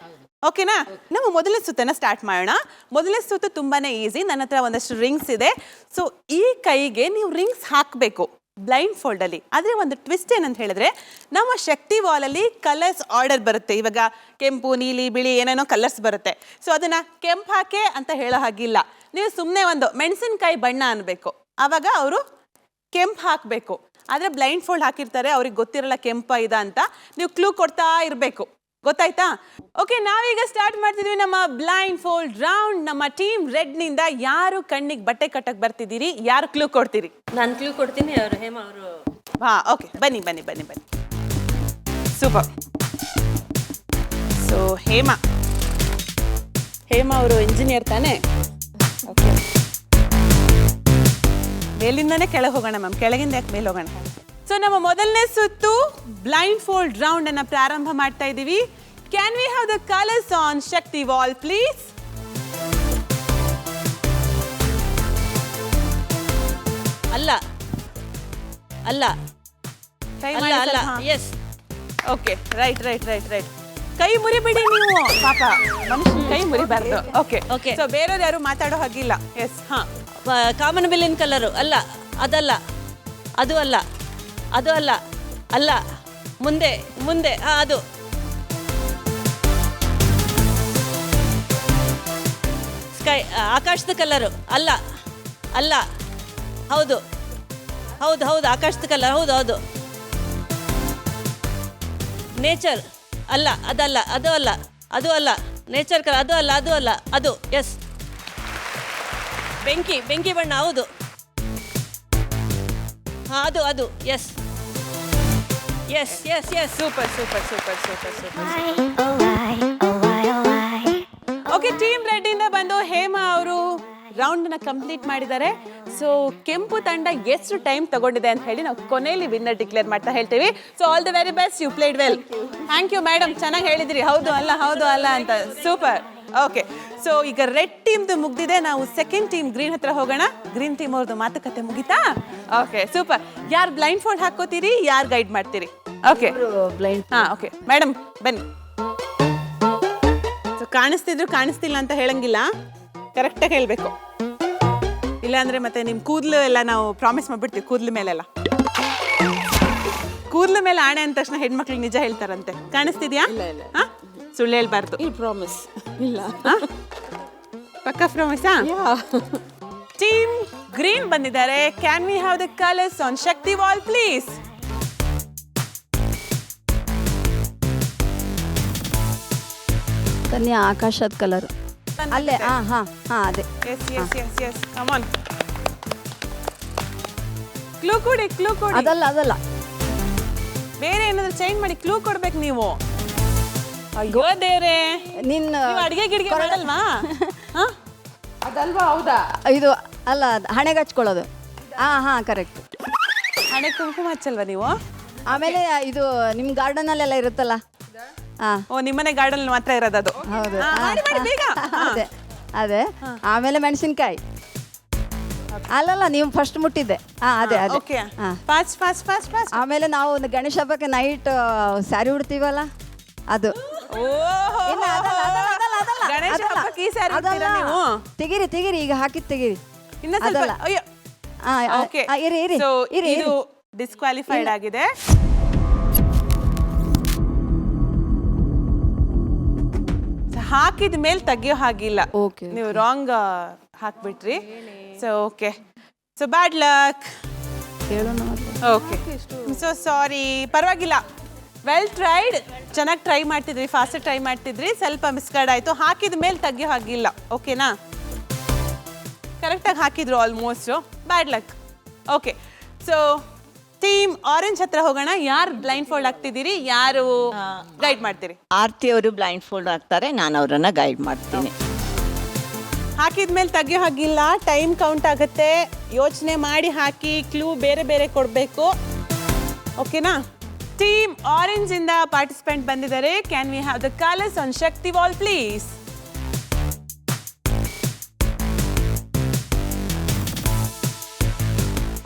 ಓಕೆನಾ? ನಾವು ಮೊದಲನೇ ಸುತ್ತನ್ನು ಸ್ಟಾರ್ಟ್ ಮಾಡೋಣ. ಮೊದಲನೇ ಸುತ್ತು ತುಂಬಾ ಈಸಿ. ನನ್ನ ಹತ್ರ ಒಂದಷ್ಟು ರಿಂಗ್ಸ್ ಇದೆ. ಸೊ ಈ ಕೈಗೆ ನೀವು ರಿಂಗ್ಸ್ ಹಾಕಬೇಕು ಬ್ಲೈಂಡ್ ಫೋಲ್ಡಲ್ಲಿ. ಆದರೆ ಒಂದು ಟ್ವಿಸ್ಟ್ ಏನಂತ ಹೇಳಿದ್ರೆ, ನಮ್ಮ ಶಕ್ತಿ ವಾಲಲ್ಲಿ ಕಲರ್ಸ್ ಆರ್ಡರ್ ಬರುತ್ತೆ. ಇವಾಗ ಕೆಂಪು, ನೀಲಿ, ಬಿಳಿ ಏನೇನೋ ಕಲರ್ಸ್ ಬರುತ್ತೆ. ಸೊ ಅದನ್ನು ಕೆಂಪು ಹಾಕೆ ಅಂತ ಹೇಳೋ ಹಾಗಿಲ್ಲ. ನೀವು ಸುಮ್ಮನೆ ಒಂದು ಮೆಣಸಿನ್ಕಾಯಿ ಬಣ್ಣ ಅನ್ಬೇಕು, ಆವಾಗ ಅವರು ಕೆಂಪು ಹಾಕಬೇಕು. ಆದರೆ ಬ್ಲೈಂಡ್ ಫೋಲ್ಡ್ ಹಾಕಿರ್ತಾರೆ, ಅವ್ರಿಗೆ ಗೊತ್ತಿರಲ್ಲ ಕೆಂಪ ಇದ ಅಂತ. ನೀವು ಕ್ಲೂ ಕೊಡ್ತಾ ಇರಬೇಕು. ಗೊತ್ತಾಯ್ತಾ? ಓಕೆ, ನಾವೀಗ ಸ್ಟಾರ್ಟ್ ಮಾಡ್ತಿದ್ವಿ ನಮ್ಮ ಬ್ಲೈಂಡ್ ಫೋಲ್ಡ್ ರೌಂಡ್. ನಮ್ಮ ಟೀಮ್ ರೆಡ್ನಿಂದ ಯಾರು ಕಣ್ಣಿಗೆ ಬಟ್ಟೆ ಕಟ್ಟಕ್ಕೆ ಬರ್ತಿದ್ದೀರಿ? ಯಾರು ಕ್ಲೂ ಕೊಡ್ತೀರಿ? ನಾನು ಕ್ಲೂ ಕೊಡ್ತೀನಿ, ಅವರು ಹೇಮಾ ಅವರು. ಹಾಂ, ಓಕೆ, ಬನ್ನಿ ಬನ್ನಿ ಬನ್ನಿ ಬನ್ನಿ. ಸೂಪರ್. ಸೊ ಹೇಮಾ ಅವರು ಇಂಜಿನಿಯರ್ ತಾನೇ? ಓಕೆ, ಮೇಲಿಂದನೇ ಕೆಳಗೆ ಹೋಗೋಣ ಮ್ಯಾಮ್. ಕೆಳಗಿಂದ ಯಾಕೆ ಮೇಲೆ ಹೋಗೋಣ? ಸೊ ನಮ್ಮ ಮೊದಲನೇ ಸುತ್ತು ಬ್ಲೈಂಡ್ ಫೋಲ್ಡ್ ರೌಂಡ್ ಅನ್ನ ಪ್ರಾರಂಭ ಮಾಡ್ತಾ ಇದ್ದೀವಿ. Can we have the colours on Shakti wall please? ಅಲ್ಲ ಅಲ್ಲ ಅಲ್ಲ ಅಲ್ಲ, yes. Okay, right right right right. ಕೈ ಮುರಿಬೇಡಿ ನೀವು, ಪಾಪ ಮನುಷ್ಯನ ಕೈ ಮುರಿಬಾರ್ದು. Okay Okay. ಸೊ ಬೇರೆಯವ್ರು ಯಾರು ಮಾತಾಡೋ ಹಾಗಿಲ್ಲ. ಎಸ್. ಹಾಂ, ಕಾಮನ್ ಬಿಲ್ಲಿನ ಕಲರು ಅಲ್ಲ, ಅದಲ್ಲ, ಅದು ಅಲ್ಲ, ಅದು ಅಲ್ಲ, ಅಲ್ಲ, ಮುಂದೆ ಮುಂದೆ, ಹಾಂ ಅದು. ಸ್ಕೈ, ಆಕಾಶದ ಕಲರು ಅಲ್ಲ, ಅಲ್ಲ, ಹೌದು ಹೌದು ಹೌದು, ಆಕಾಶದ ಕಲರ್, ಹೌದು ಹೌದು. ನೇಚರ್ ಅಲ್ಲ, ಅದಲ್ಲ, ಅದು ಅಲ್ಲ, ಅದು ಅಲ್ಲ, ನೇಚರ್ ಕಲರ್, ಅದು ಅಲ್ಲ, ಅದು ಅಲ್ಲ, ಅದು. ಎಸ್. ಬೆಂಕಿ, ಬೆಂಕಿ ಬಣ್ಣ, ಹೌದು. ಹಾಂ, ಅದು ಅದು, yes yes yes yes. Super super super super super. Okay, team red ಇಂದ ಬಂದು ಹೇಮಾ ಅವರು ರೌಂಡ್ನ ಕಂಪ್ಲೀಟ್ ಮಾಡಿದ್ದಾರೆ. ಸೊ ಕೆಂಪು ತಂಡ ಎಷ್ಟು ಟೈಮ್ ತಗೊಂಡಿದೆ ಅಂತ ಹೇಳಿ ನಾವು ಕೊನೆಯಲ್ಲಿ ವಿನ್ನರ್ ಡಿಕ್ಲೇರ್ ಮಾಡ್ತಾ ಹೇಳ್ತೀವಿ. So all the very best, you played well. Thank you madam, ಚೆನ್ನಾಗಿ ಹೇಳಿದ್ರಿ. ಹೌದು ಅಲ್ಲ, ಹೌದು ಅಲ್ಲ ಅಂತ. ಸೂಪರ್. ಓಕೆ, ಸೊ ಈಗ ರೆಡ್ ಟೀಮ್ದು ಮುಗ್ದಿದೆ. ನಾವು ಸೆಕೆಂಡ್ ಟೀಮ್ ಗ್ರೀನ್ ಹತ್ರ ಹೋಗೋಣ. ಗ್ರೀನ್ ಟೀಮ್ ಅವ್ರದ್ದು ಮಾತುಕತೆ ಮುಗಿತಾ? Okay, super. ಯಾರು ಬ್ಲೈಂಡ್ ಫೋಲ್ಡ್ ಹಾಕೋತೀರಿ, ಯಾರು ಗೈಡ್ ಮಾಡ್ತೀರಿ? Okay, blind. ಹಾಂ, ಓಕೆ ಮೇಡಮ್ ಬನ್ನಿ. ಸೊ ಕಾಣಿಸ್ತಿದ್ರು ಕಾಣಿಸ್ತಿಲ್ಲ ಅಂತ ಹೇಳಂಗಿಲ್ಲ, ಕರೆಕ್ಟಾಗಿ ಹೇಳಬೇಕು. ಇಲ್ಲಾಂದ್ರೆ ಮತ್ತೆ ನಿಮ್ಮ ಕೂದಲು ಎಲ್ಲ ನಾವು ಪ್ರಾಮಿಸ್ ಮಾಡ್ಬಿಡ್ತೀವಿ. ಕೂದಲು ಮೇಲೆಲ್ಲ, ಕೂದಲು ಮೇಲೆ ಆಣೆ ಅಂದ ತಕ್ಷಣ ಹೆಣ್ಮಕ್ಳು ನಿಜ ಹೇಳ್ತಾರಂತೆ. ಕಾಣಿಸ್ತಿದ್ಯಾ? ಹಾಂ, ಸುಳ್ಳು ಹೇಳ್ಬಾರ್ದು. ಪ್ರಾಮಿಸ್ ಇಲ್ಲ. ಪಕ್ಕ ಪ್ರಾಮಿಸಾ? ಟೀಮ್ ಗ್ರೀನ್ ಬಂದಿದ್ದಾರೆ. Can we have the colours on Shakti wall please? ಕನ್ಯಾ ಆಕಾಶದ ಕಲರು ಅಲ್ಲೇ. ಹಾಂ ಹಾಂ ಹಾಂ, ಅದೇ. Yes yes yes yes, come on. Clue ಕೊಡಿ, ಕ್ಲೂ ಕೊಡಿ. ಅದಲ್ಲ ಅದಲ್ಲ, ಬೇರೆ ಏನಾದ್ರು ಚೇಂಜ್ ಮಾಡಿ ಕ್ಲೂ ಕೊಡ್ಬೇಕು ನೀವು. ಅಯ್ಯೋ ದೇವ್ರೆ, ನಿನ್ನ ನೀವು ಅಡಿಗೆ ಗಿಡಿಗೆ ಮಾಡಲ್ವಾ? ಅದಲ್ವಾ? ಹೌದಾ? ಇದು ಅಲ್ಲ, ಅದು ಹಣೆಗೆ ಹಚ್ಕೊಳ್ಳೋದು. ಹಾಂ ಕರೆಕ್ಟ್. ಹಣೆ ಕುಂಕುಮ ಹಚ್ಚಲ್ವಾ ನೀವು? ಆಮೇಲೆ ಇದು ನಿಮ್ಮ ಗಾರ್ಡನಲ್ಲೆಲ್ಲ ಇರುತ್ತಲ್ಲ. ಹಾಂ ಓ, ನಿಮ್ಮನೆ ಗಾರ್ಡನ್ ಮಾತ್ರ ಇರೋದದು. ಹೌದು. ಮಾಡಿ ಮಾಡಿ ಬೇಗ. ಅದೇ ಅದೇ. ಆಮೇಲೆ ಮೆಣಸಿನ್ಕಾಯಿ. ಅಲ್ಲಲ್ಲ, ನೀವು ಫಸ್ಟ್ ಮುಟ್ಟಿದ್ದೆ. ಅದೇ ಅದೇ. Okay, fast fast fast fast. ಆಮೇಲೆ ನಾವು ಒಂದು ಗಣೇಶ ಹಬ್ಬಕ್ಕೆ ನೈಟ್ ಸ್ಯಾರಿ ಉಡ್ತೀವಲ್ಲ ಅದು. ಇಲ್ಲ, ಅದಲ್ಲ, ಅದಲ್ಲ, ಅದಲ್ಲ, ಅದಲ್ಲ. ಗಣೇಶ ಅದಲ್ಲ. ಹಬ್ಬಕ್ಕೆ ಈ ಸ್ಯಾರಿ ಉಡ್ತೀರಾ ಅದಲ್ಲ. ನೀವು? ತೆಗೀರಿ ಈಗ ಹಾಕಿದ್ ತೆಗೀರಿ. ಇನ್ನ ಸ್ವಲ್ಪ. ಅದಲ್ಲ. ಅಯ್ಯೋ. ಓಕೆ, ಇರಿ ಸೊ ಇರಿ ಇದು ಡಿಸ್ಕ್ವಾಲಿಫೈಡ್ ಆಗಿದೆ. ಹಾಕಿದ ಮೇಲೆ ತೆಗಿಯೋ ಹಾಗಿಲ್ಲ. Okay. ನೀವು ರಾಂಗ್ ಹಾಕ್ಬಿಟ್ರಿ. So okay, so bad luck. Okay, so sorry. ಪರವಾಗಿಲ್ಲ, ವೆಲ್ ಟ್ರೈಡ್. ಚೆನ್ನಾಗಿ ಟ್ರೈ ಮಾಡ್ತಿದ್ರಿ, ಫಾಸ್ಟ್ ಟ್ರೈ ಮಾಡ್ತಿದ್ರಿ. ಸ್ವಲ್ಪ ಮಿಸ್ಗೈಡ್ ಆಯಿತು. ಹಾಕಿದ ಮೇಲೆ ತೆಗಿಯೋ ಹಾಗಿಲ್ಲ. ಓಕೆನಾ? ಕರೆಕ್ಟಾಗಿ ಹಾಕಿದ್ರು ಆಲ್ಮೋಸ್ಟ್. ಬ್ಯಾಡ್ luck. Okay, so team orange ಹತ್ರ ಹೋಗೋಣ. ಯಾರು ಬ್ಲೈಂಡ್ ಫೋಲ್ಡ್ ಆಗ್ತಿದ್ದೀರಿ, ಯಾರು ಗೈಡ್ ಮಾಡ್ತೀರಿ? ಆರ್ತಿ ಅವರು ಬ್ಲೈಂಡ್ ಫೋಲ್ಡ್ ಆಗ್ತಾರೆ, ನಾನು ಅವರನ್ನು ಗೈಡ್ ಮಾಡ್ತೀನಿ. ಹಾಕಿದ್ಮೇಲೆ ತೆಗಿಯೋ ಹಾಗಿಲ್ಲ, ಟೈಮ್ ಕೌಂಟ್ ಆಗುತ್ತೆ. ಯೋಚನೆ ಮಾಡಿ ಹಾಕಿ, ಕ್ಲೂ ಬೇರೆ ಬೇರೆ ಕೊಡಬೇಕು. ಓಕೆನಾ? ಟೀಮ್ ಆರೆಂಜ್ ಇಂದ ಪಾರ್ಟಿಸಿಪೆಂಟ್ ಬಂದಿದ್ದಾರೆ. Can we have the colours on Shakti wall please?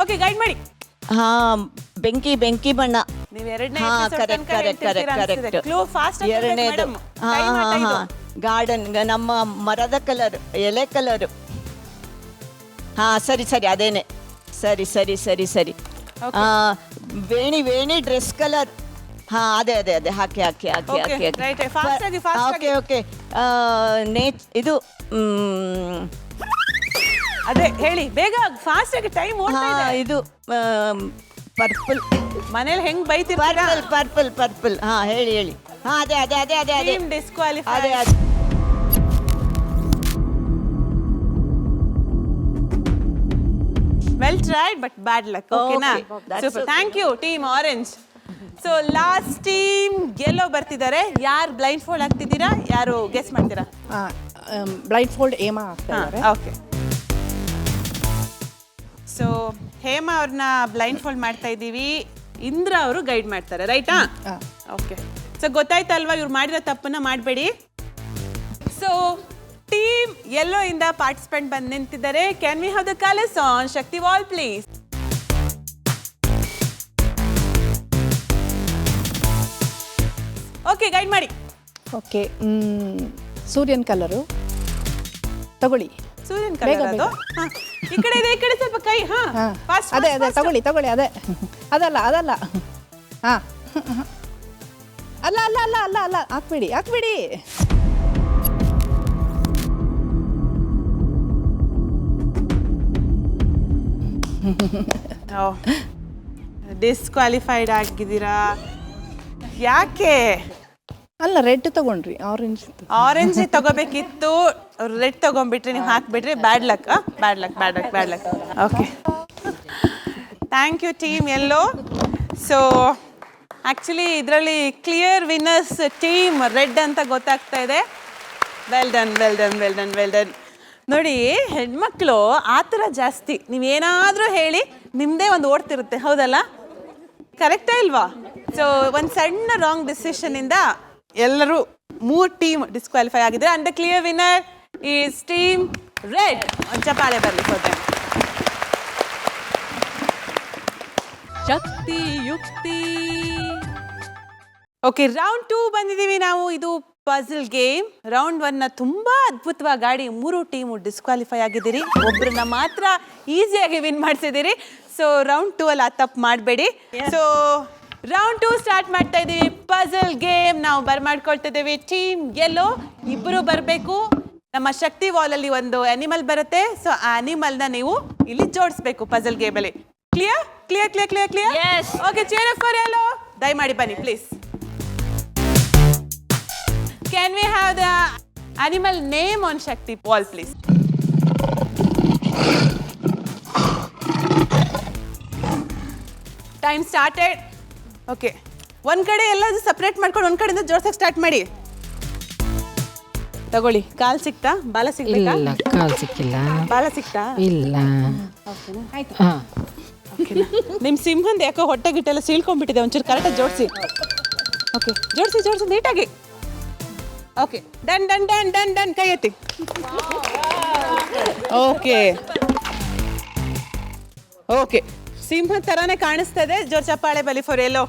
Okay, guide ಮಾಡಿ. ಬೆಂಕಿ ಬೆಂಕಿ ಬಣ್ಣ. ನೀವು ಎರಡನೇ ಕರೆಕ್ಟ್. ಎರಡನೇದು ಗಾರ್ಡನ್, ನಮ್ಮ ಮರದ ಕಲರ್, ಎಲೆ ಕಲರು. ಸರಿ ಅದೇನೆ. ಸರಿ. ವೇಣಿ ಡ್ರೆಸ್ ಕಲರ್. ಅದೇ ಹಾಕಿ. ಓಕೆ. ಇದು ಅದೇ ಹೇಳಿ ಬೇಗ, ಫಾಸ್ಟ್ ಆಗಿ, ಟೈಮ್ ಓಡ್ತಾ ಇದೆ. ಇದು ಪರ್ಪಲ್. ಮನೇಲಿ ಹೆಂಗ್ ಬೈತಿರ್ತೀರಾ? ಪರ್ಪಲ್. ಹೇಳಿ. ಅದೇ ಟೀಮ್ ಡಿಸ್ಕ್ವಾಲಿಫೈ. ಅದೇ. Well tried but bad luck. ಓಕೆನಾ? that's super, thank you team orange. So last team ಗೆಲ್ಲೋ ಬರ್ತಿದ್ದಾರೆ. ಯಾರು ಬ್ಲೈಂಡ್ ಫೋಲ್ಡ್ ಆಗ್ತಿದ್ದೀರಾ, ಯಾರು ಗೆಸ್ ಮಾಡ್ತೀರಾ? ಬ್ಲೈಂಡ್ ಫೋಲ್ಡ್ ಹೇಮಾ ಆಗ್ತಾ ಇದ್ದಾರೆ. ಓಕೆ, ಸೊ ಹೇಮಾ ಅವ್ರನ್ನ ಬ್ಲೈಂಡ್ ಫೋಲ್ಡ್ ಮಾಡ್ತಾ ಇದ್ದೀವಿ. ಇಂದ್ರ ಅವರು ಗೈಡ್ ಮಾಡ್ತಾರೆ, ರೈಟಾ? ಓಕೆ, ಸೊ ಗೊತ್ತಾಯ್ತಲ್ವಾ, ಇವ್ರು ಮಾಡಿರೋ ತಪ್ಪನ್ನ ಮಾಡಬೇಡಿ. ಸೊ ಟೀಮ್ ಯೆಲ್ಲೋ ಇಂದ ಪಾರ್ಟಿಸಿಪೆಂಟ್ ಬಂದು ನಿಂತಿದ್ದಾರೆ. Can we have the colours on Shakti wall please? Okay, guide ಮಾಡಿ. ಓಕೆ, ಸೂರ್ಯನ್ ಕಲರು ತಗೊಳ್ಳಿ. ಸೂರ್ಯನ್ ಕಲರ್ ಅದು. ಈ ಕಡೆ ಇದೆ, ಈ ಕಡೆ ಸ್ವಲ್ಪ ಕೈ. ಫಾಸ್ಟ್. ಅದೇ ತಗೊಳ್ಳಿ. ಅದೇ ಅದಲ್ಲ. ಅಲ್ಲ ಹಾಕ್ಬಿಡಿ. ಡಿಸ್ಕ್ವಾಲಿಫೈಡ್ ಆಗಿದ್ದೀರಾ. ಯಾಕೆ? ಅಲ್ಲ, ರೆಡ್ ತಗೊಂಡ್ರಿ. ಆರೆಂಜ್ ತಗೋಬೇಕಿತ್ತು, ರೆಡ್ ತಗೊಂಡ್ಬಿಟ್ರಿ, ನೀವು ಹಾಕ್ಬಿಟ್ರಿ. Bad luck. Okay, thank you team yellow. So actually ಇದರಲ್ಲಿ ಕ್ಲಿಯರ್ ವಿನ್ನರ್ಸ್ ಟೀಮ್ ರೆಡ್ ಅಂತ ಗೊತ್ತಾಗ್ತಾ ಇದೆ. Well done. ನೋಡಿ, ಹೆಣ್ಮಕ್ಳು ಆ ಥರ ಜಾಸ್ತಿ. ನೀವೇನಾದರೂ ಹೇಳಿ ನಿಮ್ಮದೇ ಒಂದು ಓಡ್ತಿರುತ್ತೆ, ಹೌದಲ್ಲ? ಕರೆಕ್ಟಾ ಇಲ್ವಾ? ಸೊ ಒಂದು ಸಣ್ಣ ರಾಂಗ್ ಡಿಸಿಷನಿಂದ ಎಲ್ಲರೂ 3 ಟೀಮ್ ಡಿಸ್ಕ್ವಾಲಿಫೈ ಆಗಿದ್ದಾರೆ. And the clear winner is team red. ಒಂದು ಚಪ್ಪಾಳೆ ಬರಲಿ ಹೋದೆ. ಶಕ್ತಿ ಯುಕ್ತಿ. ಓಕೆ, ರೌಂಡ್ 2 ಬಂದಿದ್ದೀವಿ ನಾವು. ಇದು ಪಜಲ್ ಗೇಮ್. ರೌಂಡ್ 1ನ ತುಂಬಾ ಅದ್ಭುತವಾಗಿ ಆಡಿ 3 ಟೀಮು ಡಿಸ್ಕ್ವಾಲಿಫೈ ಆಗಿದ್ದೀರಿ. ಒಬ್ರನ್ನ ಮಾತ್ರ ಈಸಿಯಾಗಿ ವಿನ್ ಮಾಡಿಸಿದ್ದೀರಿ. ಸೊ ರೌಂಡ್ 2 ಅಲ್ಲಿ ಆ ತಪ್ಪು ಮಾಡಬೇಡಿ. ಸೊ ರೌಂಡ್ 2 ಸ್ಟಾರ್ಟ್ ಮಾಡ್ತಾ ಇದ್ದೀವಿ. ಪಜಲ್ ಗೇಮ್ ನಾವು ಬರ್ಮಾಡ್ಕೊಳ್ತಿದ್ದೀವಿ. ಟೀಮ್ ಯೆಲ್ಲೋ ಇಬ್ಬರು ಬರಬೇಕು. ನಮ್ಮ ಶಕ್ತಿ ವಾಲಲ್ಲಿ ಒಂದು ಅನಿಮಲ್ ಬರುತ್ತೆ. ಸೊ ಆ ಅನಿಮಲ್ನ ನೀವು ಇಲ್ಲಿ ಜೋಡಿಸ್ಬೇಕು ಪಜಲ್ ಗೇಮಲ್ಲಿ. Clear? Okay, cheer up for yellow. ದಯಮಾಡಿ ಬನ್ನಿ please. Can we have the animal name on Shakti wall, please? Time started. Okay. ಒಂದ್ ಕಡೆ ಎಲ್ಲ ಸಪ್ರೇಟ್ ಮಾಡ್ಕೊಂಡು ಒಂದ್ ಕಡೆಯಿಂದ ಜೋಡ್ಸಕ್ಕೆ ಸ್ಟಾರ್ಟ್ ಮಾಡಿ. ತಗೊಳ್ಳಿ. ಕಾಲ್ ಸಿಕ್ತಾ? ಬಾಲ ಸಿಗ್ಬೇಕಾ? ಇಲ್ಲ, ಕಾಲು ಸಿಕ್ಕಿಲ್ಲ. ಬಾಲ ಸಿಕ್ತಾ? ಇಲ್ಲ. ಆಯ್ತು. ಹಾಂ, ನಿಮ್ಮ ಸಿಂಹಂದು ಯಾಕೋ ಹೊಟ್ಟೆ ಗಿಟ್ಟೆಲ್ಲ ಸೀಳ್ಕೊಂಡ್ಬಿಟ್ಟಿದೆ, ಒಂಚೂರು ಕರೆಕ್ಟಾಗಿ ಜೋಡಿಸಿ. ಓಕೆ, ಜೋಡಿಸಿ ನೀಟಾಗಿ. Okay, done done done done done, ಕೈ ಎತ್ತಿ. ಓಕೆ ಓಕೆ, ಸಿಂಹ ಥರನೇ ಕಾಣಿಸ್ತಾ ಇದೆ. ಜೋರ್ ಚಪ್ಪಾಳೆ ಬಲಿ ಫಾರ್ ಎಲ್ಲೋ.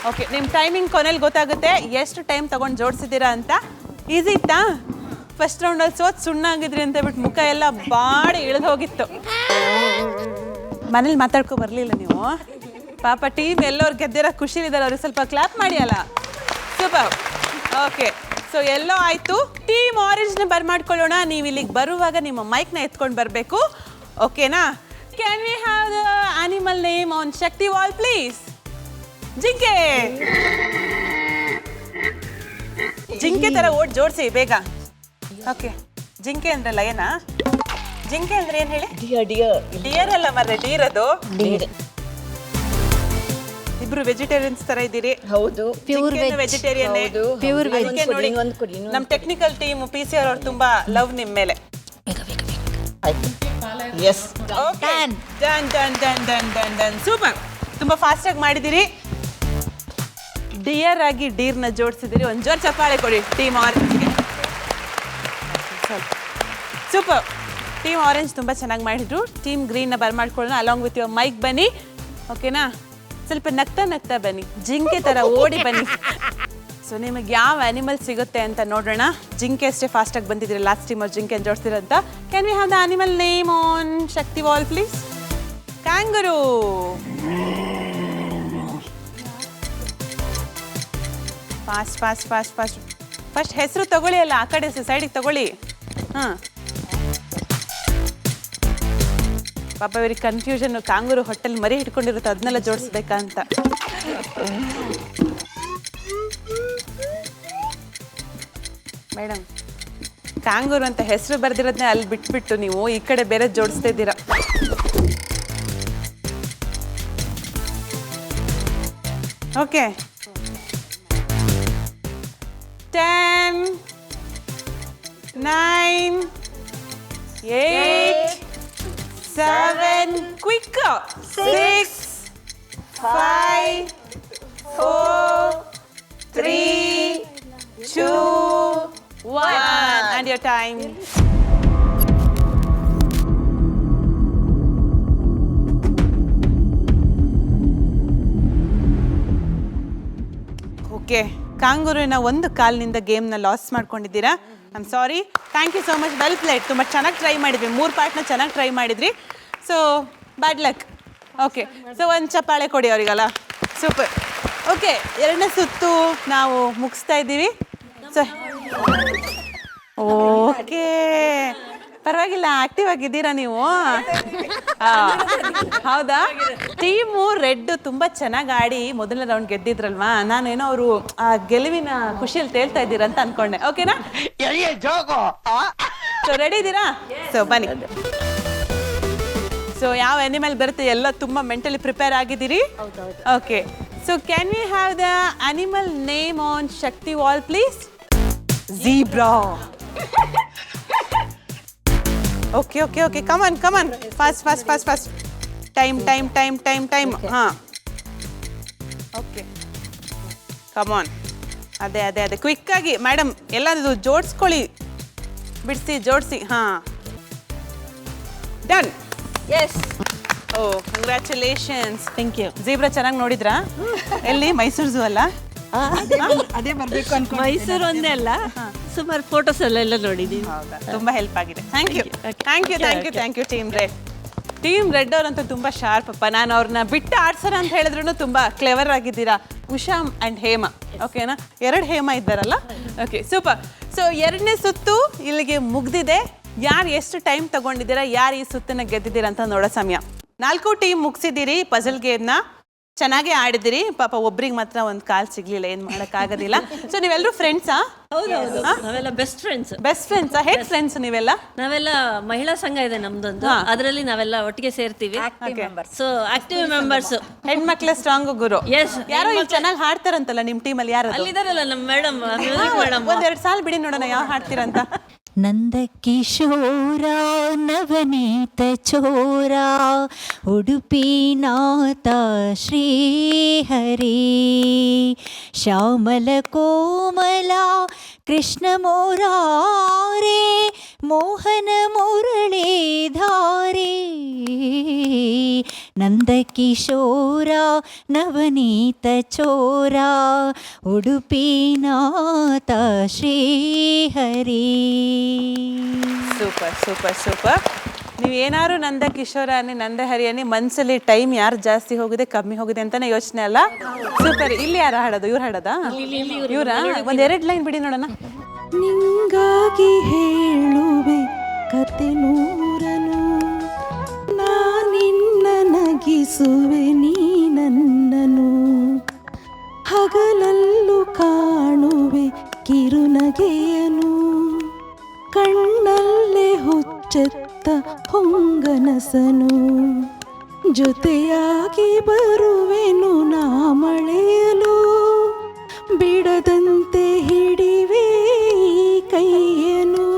ಓಕೆ, ನಿಮ್ಮ ಟೈಮಿಂಗ್ ಕೊನೆಯಲ್ಲಿ ಗೊತ್ತಾಗುತ್ತೆ ಎಷ್ಟು ಟೈಮ್ ತೊಗೊಂಡು ಜೋಡಿಸಿದ್ದೀರಾ ಅಂತ. ಈಸಿ ಇತ್ತಾ? ಫಸ್ಟ್ ರೌಂಡಲ್ಲಿ ಸೋತ್ ಸುಣ್ಣಾಗಿದ್ರಿ ಅಂತ ಹೇಳ್ಬಿಟ್ಟು ಮುಖ ಎಲ್ಲ ಬಾಡಿ ಇಳಿದು ಹೋಗಿತ್ತು. ಮನೇಲಿ ಮಾತಾಡ್ಕೊ ಬರಲಿಲ್ಲ ನೀವು? ಪಾಪ ಟೀಮ್ ಎಲ್ಲೋರು ಗೆದ್ದಿರೋ ಖುಷಿಲಿದ್ದಾರೆ, ಅವ್ರಿಗೆ ಸ್ವಲ್ಪ ಕ್ಲಾಪ್ ಮಾಡಿ ಅಲ್ಲ. ಸೂಪರ್. ಓಕೆ, ಸೊ ಎಲ್ಲೋ ಆಯಿತು. ಟೀಮ್ ಆರೆಂಜ್ನ ಬರ್ಮಾಡ್ಕೊಳ್ಳೋಣ. ನೀವು ಇಲ್ಲಿಗೆ ಬರುವಾಗ ನಿಮ್ಮ ಮೈಕ್ನ ಎತ್ಕೊಂಡು ಬರಬೇಕು. ಓಕೆನಾ? Can we have the animal name on Shakti wall please? ಜಿಂಕೆ. ಜಿಂಕೆ ಥರ ಓಟ್ ಜೋಡಿಸಿ ಬೇಗ. ಓಕೆ, ಜಿಂಕೆ ಅಂದ್ರೆ ಲಯನಾ? ಜಿಂಕೆ ಅಂದ್ರೆ ಏನು ಹೇಳಿ? ಡಿಯರ್ ಅಲ್ಲ ಮರ್ರೆ, ಡೀರ್ ಅದು. ಇಬ್ರು ವೆಜಿಟೇರಿಯನ್ಸ್ ತರ ಇದ್ದೀರಿ. ಹೌದು, ವೆಜಿಟೇರಿಯನ್. ಪ್ಯೂರ್ ನೋಡಿ, ನಮ್ಮ ಟೆಕ್ನಿಕಲ್ ಟೀಮ್ PCR ಅವ್ರು ತುಂಬಾ ಲವ್ ನಿಮ್ಮ ಮೇಲೆ. Yes, done done done done done done, super. ತುಂಬಾ ಫಾಸ್ಟ್ ಆಗಿ ಮಾಡಿದಿರಿ. ಡಿಯರ್ ಆಗಿ ಡೀರ್ನ ಜೋಡಿಸಿದಿರಿ. ಒಂದು ಜೋರ್ ಚಪ್ಪಾಳೆ ಕೊಡಿ ಟೀಮ್ ಆರೆಂಜ್ಗೆ. ಸೂಪರ್. ಟೀಮ್ ಆರೆಂಜ್ ತುಂಬ ಚೆನ್ನಾಗಿ ಮಾಡಿದ್ರು. ಟೀಮ್ ಗ್ರೀನ್ನ ಬರ್ಮಾಡ್ಕೊಳ್ಳೋಣ. ಅಲಾಂಗ್ ವಿತ್ ಯುವರ್ ಮೈಕ್ ಬನ್ನಿ. ಓಕೆನಾ? ಸ್ವಲ್ಪ ನಗ್ತಾ ಬನ್ನಿ, ಜಿಂಕೆ ಥರ ಓಡಿ ಬನ್ನಿ. ಸೊ ನಿಮಗೆ ಯಾವ ಆನಿಮಲ್ ಸಿಗುತ್ತೆ ಅಂತ ನೋಡೋಣ. ಜಿಂಕೆ ಅಷ್ಟೇ ಫಾಸ್ಟಾಗಿ ಬಂದಿದ್ದೀರಿ ಲಾಸ್ಟ್ ಟೈಮ್ ಅವ್ರು ಜಿಂಕೆ ಜೋಡಿಸಿರಂತ. Can we have the animal name on Shakti wall please? Kangaroo. Fast fast fast fast. First ಹೆಸರು ತಗೊಳ್ಳಿ, ಅಲ್ಲ ಆ ಕಡೆ ಸೈಡಿಗೆ ತಗೊಳ್ಳಿ. ಹಾಂ, ಪಾಪ ಇವ್ರಿಗೆ ಕನ್ಫ್ಯೂಷನ್. ಕಾಂಗೂರು ಹೊಟ್ಟೆಲ್ ಮರಿ ಹಿಡ್ಕೊಂಡಿರುತ್ತೆ, ಅದನ್ನೆಲ್ಲ ಜೋಡಿಸ್ಬೇಕಂತ. ಮೇಡಮ್, ಕಾಂಗೂರು ಅಂತ ಹೆಸರು ಬರ್ದಿರೋದನ್ನೇ ಅಲ್ಲಿ ಬಿಟ್ಬಿಟ್ಟು ನೀವು ಈ ಕಡೆ ಬೇರೆ ಜೋಡಿಸ್ತಾ ಇದ್ದೀರಾ. Okay, 10, 9, 8, 7, quicker, 6, 5, 4, 3, 2, 1, and your time. Okay, ಕಾಂಗೂರಿನ ಒಂದು ಕಾಲಿನಿಂದ ಗೇಮ್ನ ಲಾಸ್ ಮಾಡ್ಕೊಂಡಿದ್ದೀರಾ. I am sorry. Thank you so much. Well played. ತುಂಬ ಚೆನ್ನಾಗಿ ಟ್ರೈ ಮಾಡಿದ್ವಿ. 3 ಪಾರ್ಟ್ನ ಚೆನ್ನಾಗಿ ಟ್ರೈ ಮಾಡಿದ್ರಿ. So bad luck. Okay, so ಒಂದು ಚಪ್ಪಾಳೆ ಕೊಡಿ ಅವರಿಗಲ್ಲ. ಸೂಪರ್. ಓಕೆ, 2ನೇ ಸುತ್ತು ನಾವು ಮುಗಿಸ್ತಾ ಇದ್ದೀವಿ. ಸೊ ಓಕೆ, ಪರವಾಗಿಲ್ಲ, ಆಕ್ಟಿವ್ ಆಗಿದ್ದೀರಾ ನೀವು. ಹೌದಾ? ಟೀಮು ರೆಡ್ ತುಂಬ ಚೆನ್ನಾಗಿ ಆಡಿ ಮೊದಲನೇ ರೌಂಡ್ ಗೆದ್ದಿದ್ರಲ್ವಾ? ನಾನೇನೋ ಅವರು ಆ ಗೆಲುವಿನ ಖುಷಿಯಲ್ಲಿ ತೇಳ್ತಾ ಇದ್ದೀರಾ ಅಂತ ಅನ್ಕೊಂಡೆ. ಓಕೆನಾ? ಸೊ ರೆಡಿ ಇದ್ದೀರಾ? ಸೊ ಬನ್ನಿ. ಸೊ ಯಾವ ಅನಿಮಲ್ ಬರುತ್ತೆ ಎಲ್ಲ ತುಂಬ ಮೆಂಟಲಿ ಪ್ರಿಪೇರ್ ಆಗಿದ್ದೀರಿ? Okay, so can we have the animal name on Shakti wall please? Zebra. Okay okay okay, come on come on, fast fast fast fast. Time time time time time. ಹಾಂ, okay, come on. ಅದೇ ಅದೇ ಅದೇ, ಕ್ವಿಕ್ಕಾಗಿ madam ಎಲ್ಲದು ಜೋಡಿಸ್ಕೊಳ್ಳಿ, ಬಿಡಿಸಿ ಜೋಡಿಸಿ. ಹಾಂ, done. Yes. Oh, congratulations. Thank you. Zebra ಚೆನ್ನಾಗಿ ನೋಡಿದ್ರಾ? ಎಲ್ಲಿ? ಮೈಸೂರು ಝೂ ಅಲ್ಲ? ಅದೇ ಬರಬೇಕು ಅನ್ಕೊಂಡು. ಮೈಸೂರು ಒಂದೇ ಅಲ್ಲ, ಸುಮಾರು ಫೋಟೋಸ್ ಎಲ್ಲ ನೋಡಿದ್ದೀವಿ. ಹೌದಾ? ತುಂಬ ಹೆಲ್ಪ್ ಆಗಿದೆ. Thank you thank you thank you thank you team red. Team red ಅವರಂತೂ ತುಂಬ ಶಾರ್ಪ್ ಅಪ್ಪ. ನಾನು ಅವ್ರನ್ನ ಬಿಟ್ಟು ಆಡ್ಸೋಣ ಅಂತ ಹೇಳಿದ್ರು ತುಂಬ ಕ್ಲೆವರ್ ಆಗಿದ್ದೀರಾ. ಉಷಾ ಆ್ಯಂಡ್ ಹೇಮಾ. ಓಕೆನಾ? 2 ಹೇಮಾ ಇದ್ದಾರಲ್ಲ? Okay, super. ಸೊ 2ನೇ ಸುತ್ತು ಇಲ್ಲಿಗೆ ಮುಗ್ದಿದೆ. ಯಾರು ಎಷ್ಟು ಟೈಮ್ ತಗೊಂಡಿದ್ದೀರಾ, ಯಾರು ಈ ಸುತ್ತನ್ನು ಗೆದ್ದಿದ್ದೀರಾ ಅಂತ ನೋಡೋ ಸಮಯ. 4 ಟೀಮ್ ಮುಗಿಸಿದ್ದೀರಿ ಪಜಲ್ ಗೇಮ್ನ. ಚೆನ್ನಾಗಿ ಆಡಿದಿರಿ. ಪಾಪ ಒಬ್ರಿಗೆ ಮಾತ್ರ ಒಂದು ಕಾಲ್ ಸಿಗ್ಲಿಲ್ಲ, ಏನು ಮಾಡೋಕ್ಕಾಗೋದಿಲ್ಲ. ಸೊ ನೀವೆಲ್ಲರೂ ಫ್ರೆಂಡ್ಸಾ? ಹೌದೌದು, ನಾವೆಲ್ಲ ಬೆಸ್ಟ್ ಫ್ರೆಂಡ್ಸ್. ಬೆಸ್ಟ್ ಫ್ರೆಂಡ್ಸಾ? ಹೇಗೆ ಫ್ರೆಂಡ್ಸ್ ನೀವೆಲ್ಲ? ನಾವೆಲ್ಲ ಮಹಿಳಾ ಸಂಘ ಇದೆ ನಮ್ದೊಂದು, ಅದರಲ್ಲಿ ನಾವೆಲ್ಲ ಒಟ್ಟಿಗೆ ಸೇರ್ತೀವಿ. So active members. ಹೆಣ್ಮಕ್ಳ ಸ್ಟ್ರಾಂಗ್ ಗುರು. ಎಸ್. ಯಾರೋ ಇಲ್ಲಿ ಚೆನ್ನಾಗಿ ಹಾಡ್ತಾರಂತಲ್ಲ ನಿಮ್ಮ ಟೀಮಲ್ಲಿ, ಯಾರು? ಅಲ್ಲಿದಾರಲ್ಲ ನಮ್ಮ ಮೇಡಮ್, ಮ್ಯೂಸಿಕ್ ಮೇಡಮ್. ಒಂದೆರಡು ಸಾಲ ಬಿಡಿ ನೋಡೋಣ, ಯಾವ ಹಾಡ್ತೀರಂತ. ನಂದಕಿಶೋರ ನವನೀತ ಚೋರ ಉಡುಪಿನಾಥ ಶ್ರೀಹರಿ ಶ್ಯಾಮಲ ಕೋಮಲ ಕೃಷ್ಣ ಮುರಾರೇ ಮೋಹನ ಮುರಳೀಧಾರೇ ನಂದಕಿಶೋರ ನವನೀತ ಚೋರ Udupinatha Shrihari. Super super super. ನೀವೇನಾದ್ರು ನಂದ ಕಿಶೋರ ಅನ್ನಿ ನಂದ ಹರಿ ಅನ್ನಿ ಮನ್ಸಲ್ಲಿ ಟೈಮ್ ಯಾರು ಜಾಸ್ತಿ ಹೋಗಿದೆ ಕಮ್ಮಿ ಹೋಗಿದೆ ಅಂತಾನೆ ಯೋಚನೆ ಅಲ್ಲ. ಸೂಪರ್. ಇಲ್ಲಿ ಯಾರು ಹಾಡೋದು? ಇವ್ರು ಹಾಡೋದಾ? ಇವ್ರ ಒಂದೆರಡು ಲೈನ್ ಬಿಡಿ ನೋಡೋಣ. ನಿಂಗಾಗಿ ಹೇಳುವೆ ಕತೆ ನೂರನು, ನಾನಿನ್ನ ನಗಿಸುವೆ ನೀ ನನ್ನನು, ಹಗಲಲ್ಲೂ ಕಾಣುವೆ ಕಿರುನಗೆಯನು, ಕಣ್ಣಲ್ಲೇ ಹುಚ್ಚೆತ್ತ ಹೊಂಗನಸನು, ಜೊತೆಯಾಗಿ ಬರುವೆನು ನಾ ಮಳೆಯಲು, ಬಿಡದಂತೆ ಹಿಡಿವೆ ಕೈಯನು,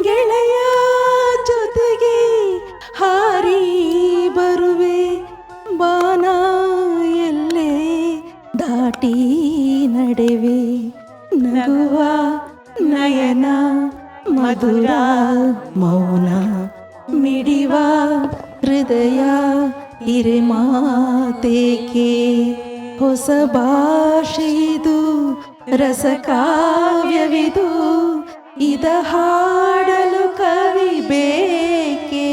ಗೆಳೆಯ ಜೊತೆಗೆ ಹಾರಿ ಬರುವೆ, ಬಾನ ಎಲ್ಲೇ ದಾಟಿ ನಡೆವೆ, ನಗುವ ನಯನ ಮಧುರ ಮೌನ, ಮಿಡಿವ ಹೃದಯ ಹಿರೆ ಮಾತೇಕೆ, ಹೊಸ ಭಾಷೆಯಿದು ರಸಕಾವ್ಯವಿದು, ಇದ ಹಾಡಲು ಕವಿ ಬೇಕೇ.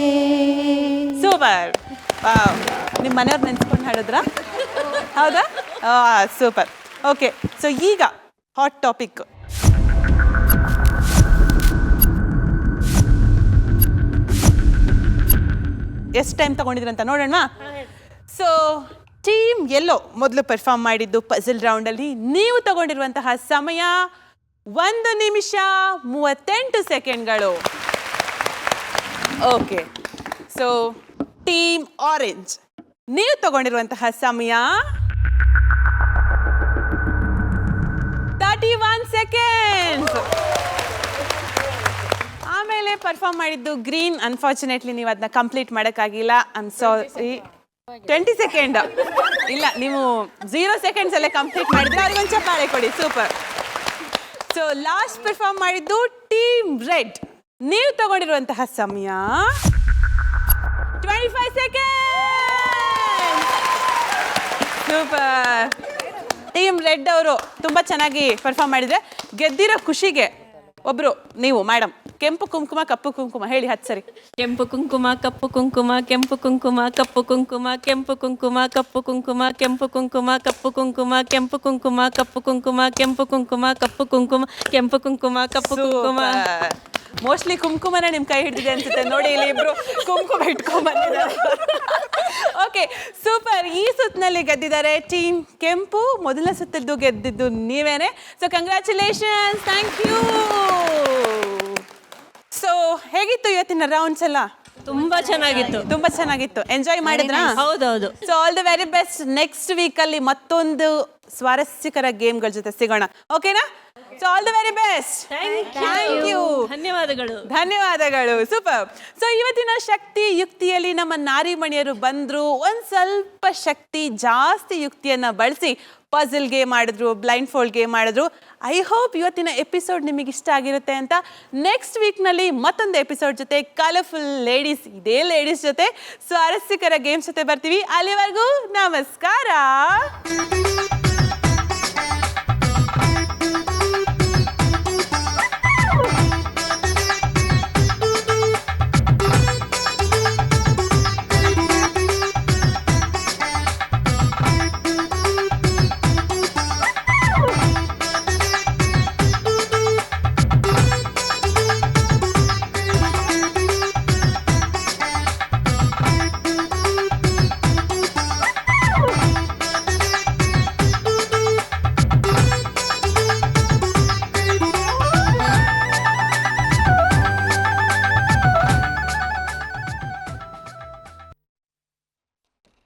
ಸೂಪರ್. ನಿಮ್ಮ ಮನೆಯವ್ರು ನೆನ್ಸ್ಕೊಂಡು ಹಾಡಿದ್ರಾ? ಹೌದಾ? ಸೂಪರ್. ಓಕೆ, ಸೊ ಈಗ ಹಾಟ್ ಟಾಪಿಕ್. ಎಷ್ಟು ಟೈಮ್ ತಗೊಂಡಿದ್ರಿ ಅಂತ ನೋಡೋಣ. ಸೊ ಟೀಮ್ ಎಲ್ಲೋ ಮೊದಲು ಪರ್ಫಾರ್ಮ್ ಮಾಡಿದ್ದು ಪಜಲ್ ರೌಂಡಲ್ಲಿ ನೀವು ತಗೊಂಡಿರುವಂತಹ ಸಮಯ 1 ನಿಮಿಷ 38 ಸೆಕೆಂಡ್ಗಳು. ಓಕೆ, ಸೊ ಟೀಮ್ ಆರೆಂಜ್ ನೀವು ತಗೊಂಡಿರುವಂತಹ ಸಮಯ 31 ಸೆಕೆಂಡ್ಸ್. ಆಮೇಲೆ ಪರ್ಫಾರ್ಮ್ ಮಾಡಿದ್ದು ಗ್ರೀನ್. ಅನ್ಫಾರ್ಚುನೇಟ್ಲಿ ನೀವು ಅದನ್ನ ಕಂಪ್ಲೀಟ್ ಮಾಡೋಕ್ಕಾಗಿಲ್ಲ. I am sorry. 20 ಸೆಕೆಂಡ್ ಇಲ್ಲ, ನೀವು 0 ಸೆಕೆಂಡ್ಸ್ ಅಲ್ಲೇ ಕಂಪ್ಲೀಟ್ ಮಾಡಿದ್ರೆ ಅವ್ರಿಗೊಂದು ಚಪ್ಪಾಳೆ ಕೊಡಿ. ಸೂಪರ್. ಸೊ ಲಾಸ್ಟ್ ಪರ್ಫಾರ್ಮ್ ಮಾಡಿದ್ದು ಟೀಮ್ ರೆಡ್. ನೀವು ತಗೊಂಡಿರುವಂತಹ ಸಮಯ 25 ಸೆಕೆಂಡ್. ಸೂಪರ್. ಟೀಮ್ ರೆಡ್ ಅವರು ತುಂಬ ಚೆನ್ನಾಗಿ ಪರ್ಫಾರ್ಮ್ ಮಾಡಿದ್ರೆ. ಗೆದ್ದಿರೋ ಖುಷಿಗೆ ಒಬ್ರು ನೀವು ಮೇಡಮ್ ಕೆಂಪು ಕುಂಕುಮ ಕಪ್ಪು ಕುಂಕುಮ ಹೇಳಿ 10 ಸರಿ. ಕೆಂಪು ಕುಂಕುಮ ಕಪ್ಪು ಕುಂಕುಮ ಕೆಂಪು ಕುಂಕುಮ ಕಪ್ಪು ಕುಂಕುಮ ಕೆಂಪು ಕುಂಕುಮ ಕಪ್ಪು ಕುಂಕುಮ ಕೆಂಪು ಕುಂಕುಮ ಕಪ್ಪು ಕುಂಕುಮ ಕೆಂಪು ಕುಂಕುಮ ಕಪ್ಪು ಕುಂಕುಮ ಕೆಂಪು ಕುಂಕುಮ ಕಪ್ಪು ಕುಂಕುಮ ಕೆಂಪು ಕುಂಕುಮ ಕಪ್ಪು ಕುಂಕುಮ. ಮೋಸ್ಟ್ಲಿ ಕುಂಕುಮನ ನಿಮ್ಮ ಕೈ ಹಿಡಿದಿದೆ ಅನ್ಸುತ್ತೆ. ನೋಡಿ ಇಲ್ಲಿ ಇಬ್ರು ಕುಂಕುಮ ಇಟ್ಕೊಂಡ್ಬಂದಿದ್ದಾರೆ. Okay, super. ಈ ಸುತ್ತಿನಲ್ಲಿ ಗೆದ್ದಿದ್ದಾರೆ ಟೀಮ್ ಕೆಂಪು. ಮೊದಲ ಸುತ್ತದ್ದು ಗೆದ್ದಿದ್ದು ನೀವೇನೆ. So congratulations, thank you. So ಹೇಗಿತ್ತು ಇವತ್ತಿನ ರೌಂಡ್ಸ್ ಎಲ್ಲ? ತುಂಬಾ ಚೆನ್ನಾಗಿತ್ತು. ತುಂಬಾ ಚೆನ್ನಾಗಿತ್ತು. ಎಂಜಾಯ್ ಮಾಡಿದ್ರಾ? ಹೌದೌದು. So all the very best. Next ವೀಕಲ್ಲಿ ಮತ್ತೊಂದು ಸ್ವಾರಸ್ಯಕರ ಗೇಮ್ಗಳ ಜೊತೆ ಸಿಗೋಣ. ಓಕೆನಾ? So all the very best. Thank you. ಧನ್ಯವಾದಗಳು. ಧನ್ಯವಾದಗಳು. ಸೂಪರ್. ಸೊ ಇವತ್ತಿನ ಶಕ್ತಿ ಯುಕ್ತಿಯಲ್ಲಿ ನಮ್ಮ ನಾರಿಮಣಿಯರು ಬಂದರು. ಒಂದು ಸ್ವಲ್ಪ ಶಕ್ತಿ ಜಾಸ್ತಿ ಯುಕ್ತಿಯನ್ನು ಬಳಸಿ ಪಜಲ್ ಗೇಮ್ ಮಾಡಿದ್ರು, ಬ್ಲೈಂಡ್ ಫೋಲ್ಡ್ ಗೇಮ್ ಮಾಡಿದ್ರು. ಐ ಹೋಪ್ ಇವತ್ತಿನ ಎಪಿಸೋಡ್ ನಿಮಗೆ ಇಷ್ಟ ಆಗಿರುತ್ತೆ ಅಂತ. ನೆಕ್ಸ್ಟ್ ವೀಕ್ನಲ್ಲಿ ಮತ್ತೊಂದು ಎಪಿಸೋಡ್ ಜೊತೆ ಕಲರ್ಫುಲ್ ಲೇಡೀಸ್, ಇದೇ ಲೇಡೀಸ್ ಜೊತೆ ಸ್ವಾರಸ್ಯಕರ ಗೇಮ್ಸ್ ಜೊತೆ ಬರ್ತೀವಿ. ಅಲ್ಲಿವರೆಗೂ ನಮಸ್ಕಾರ.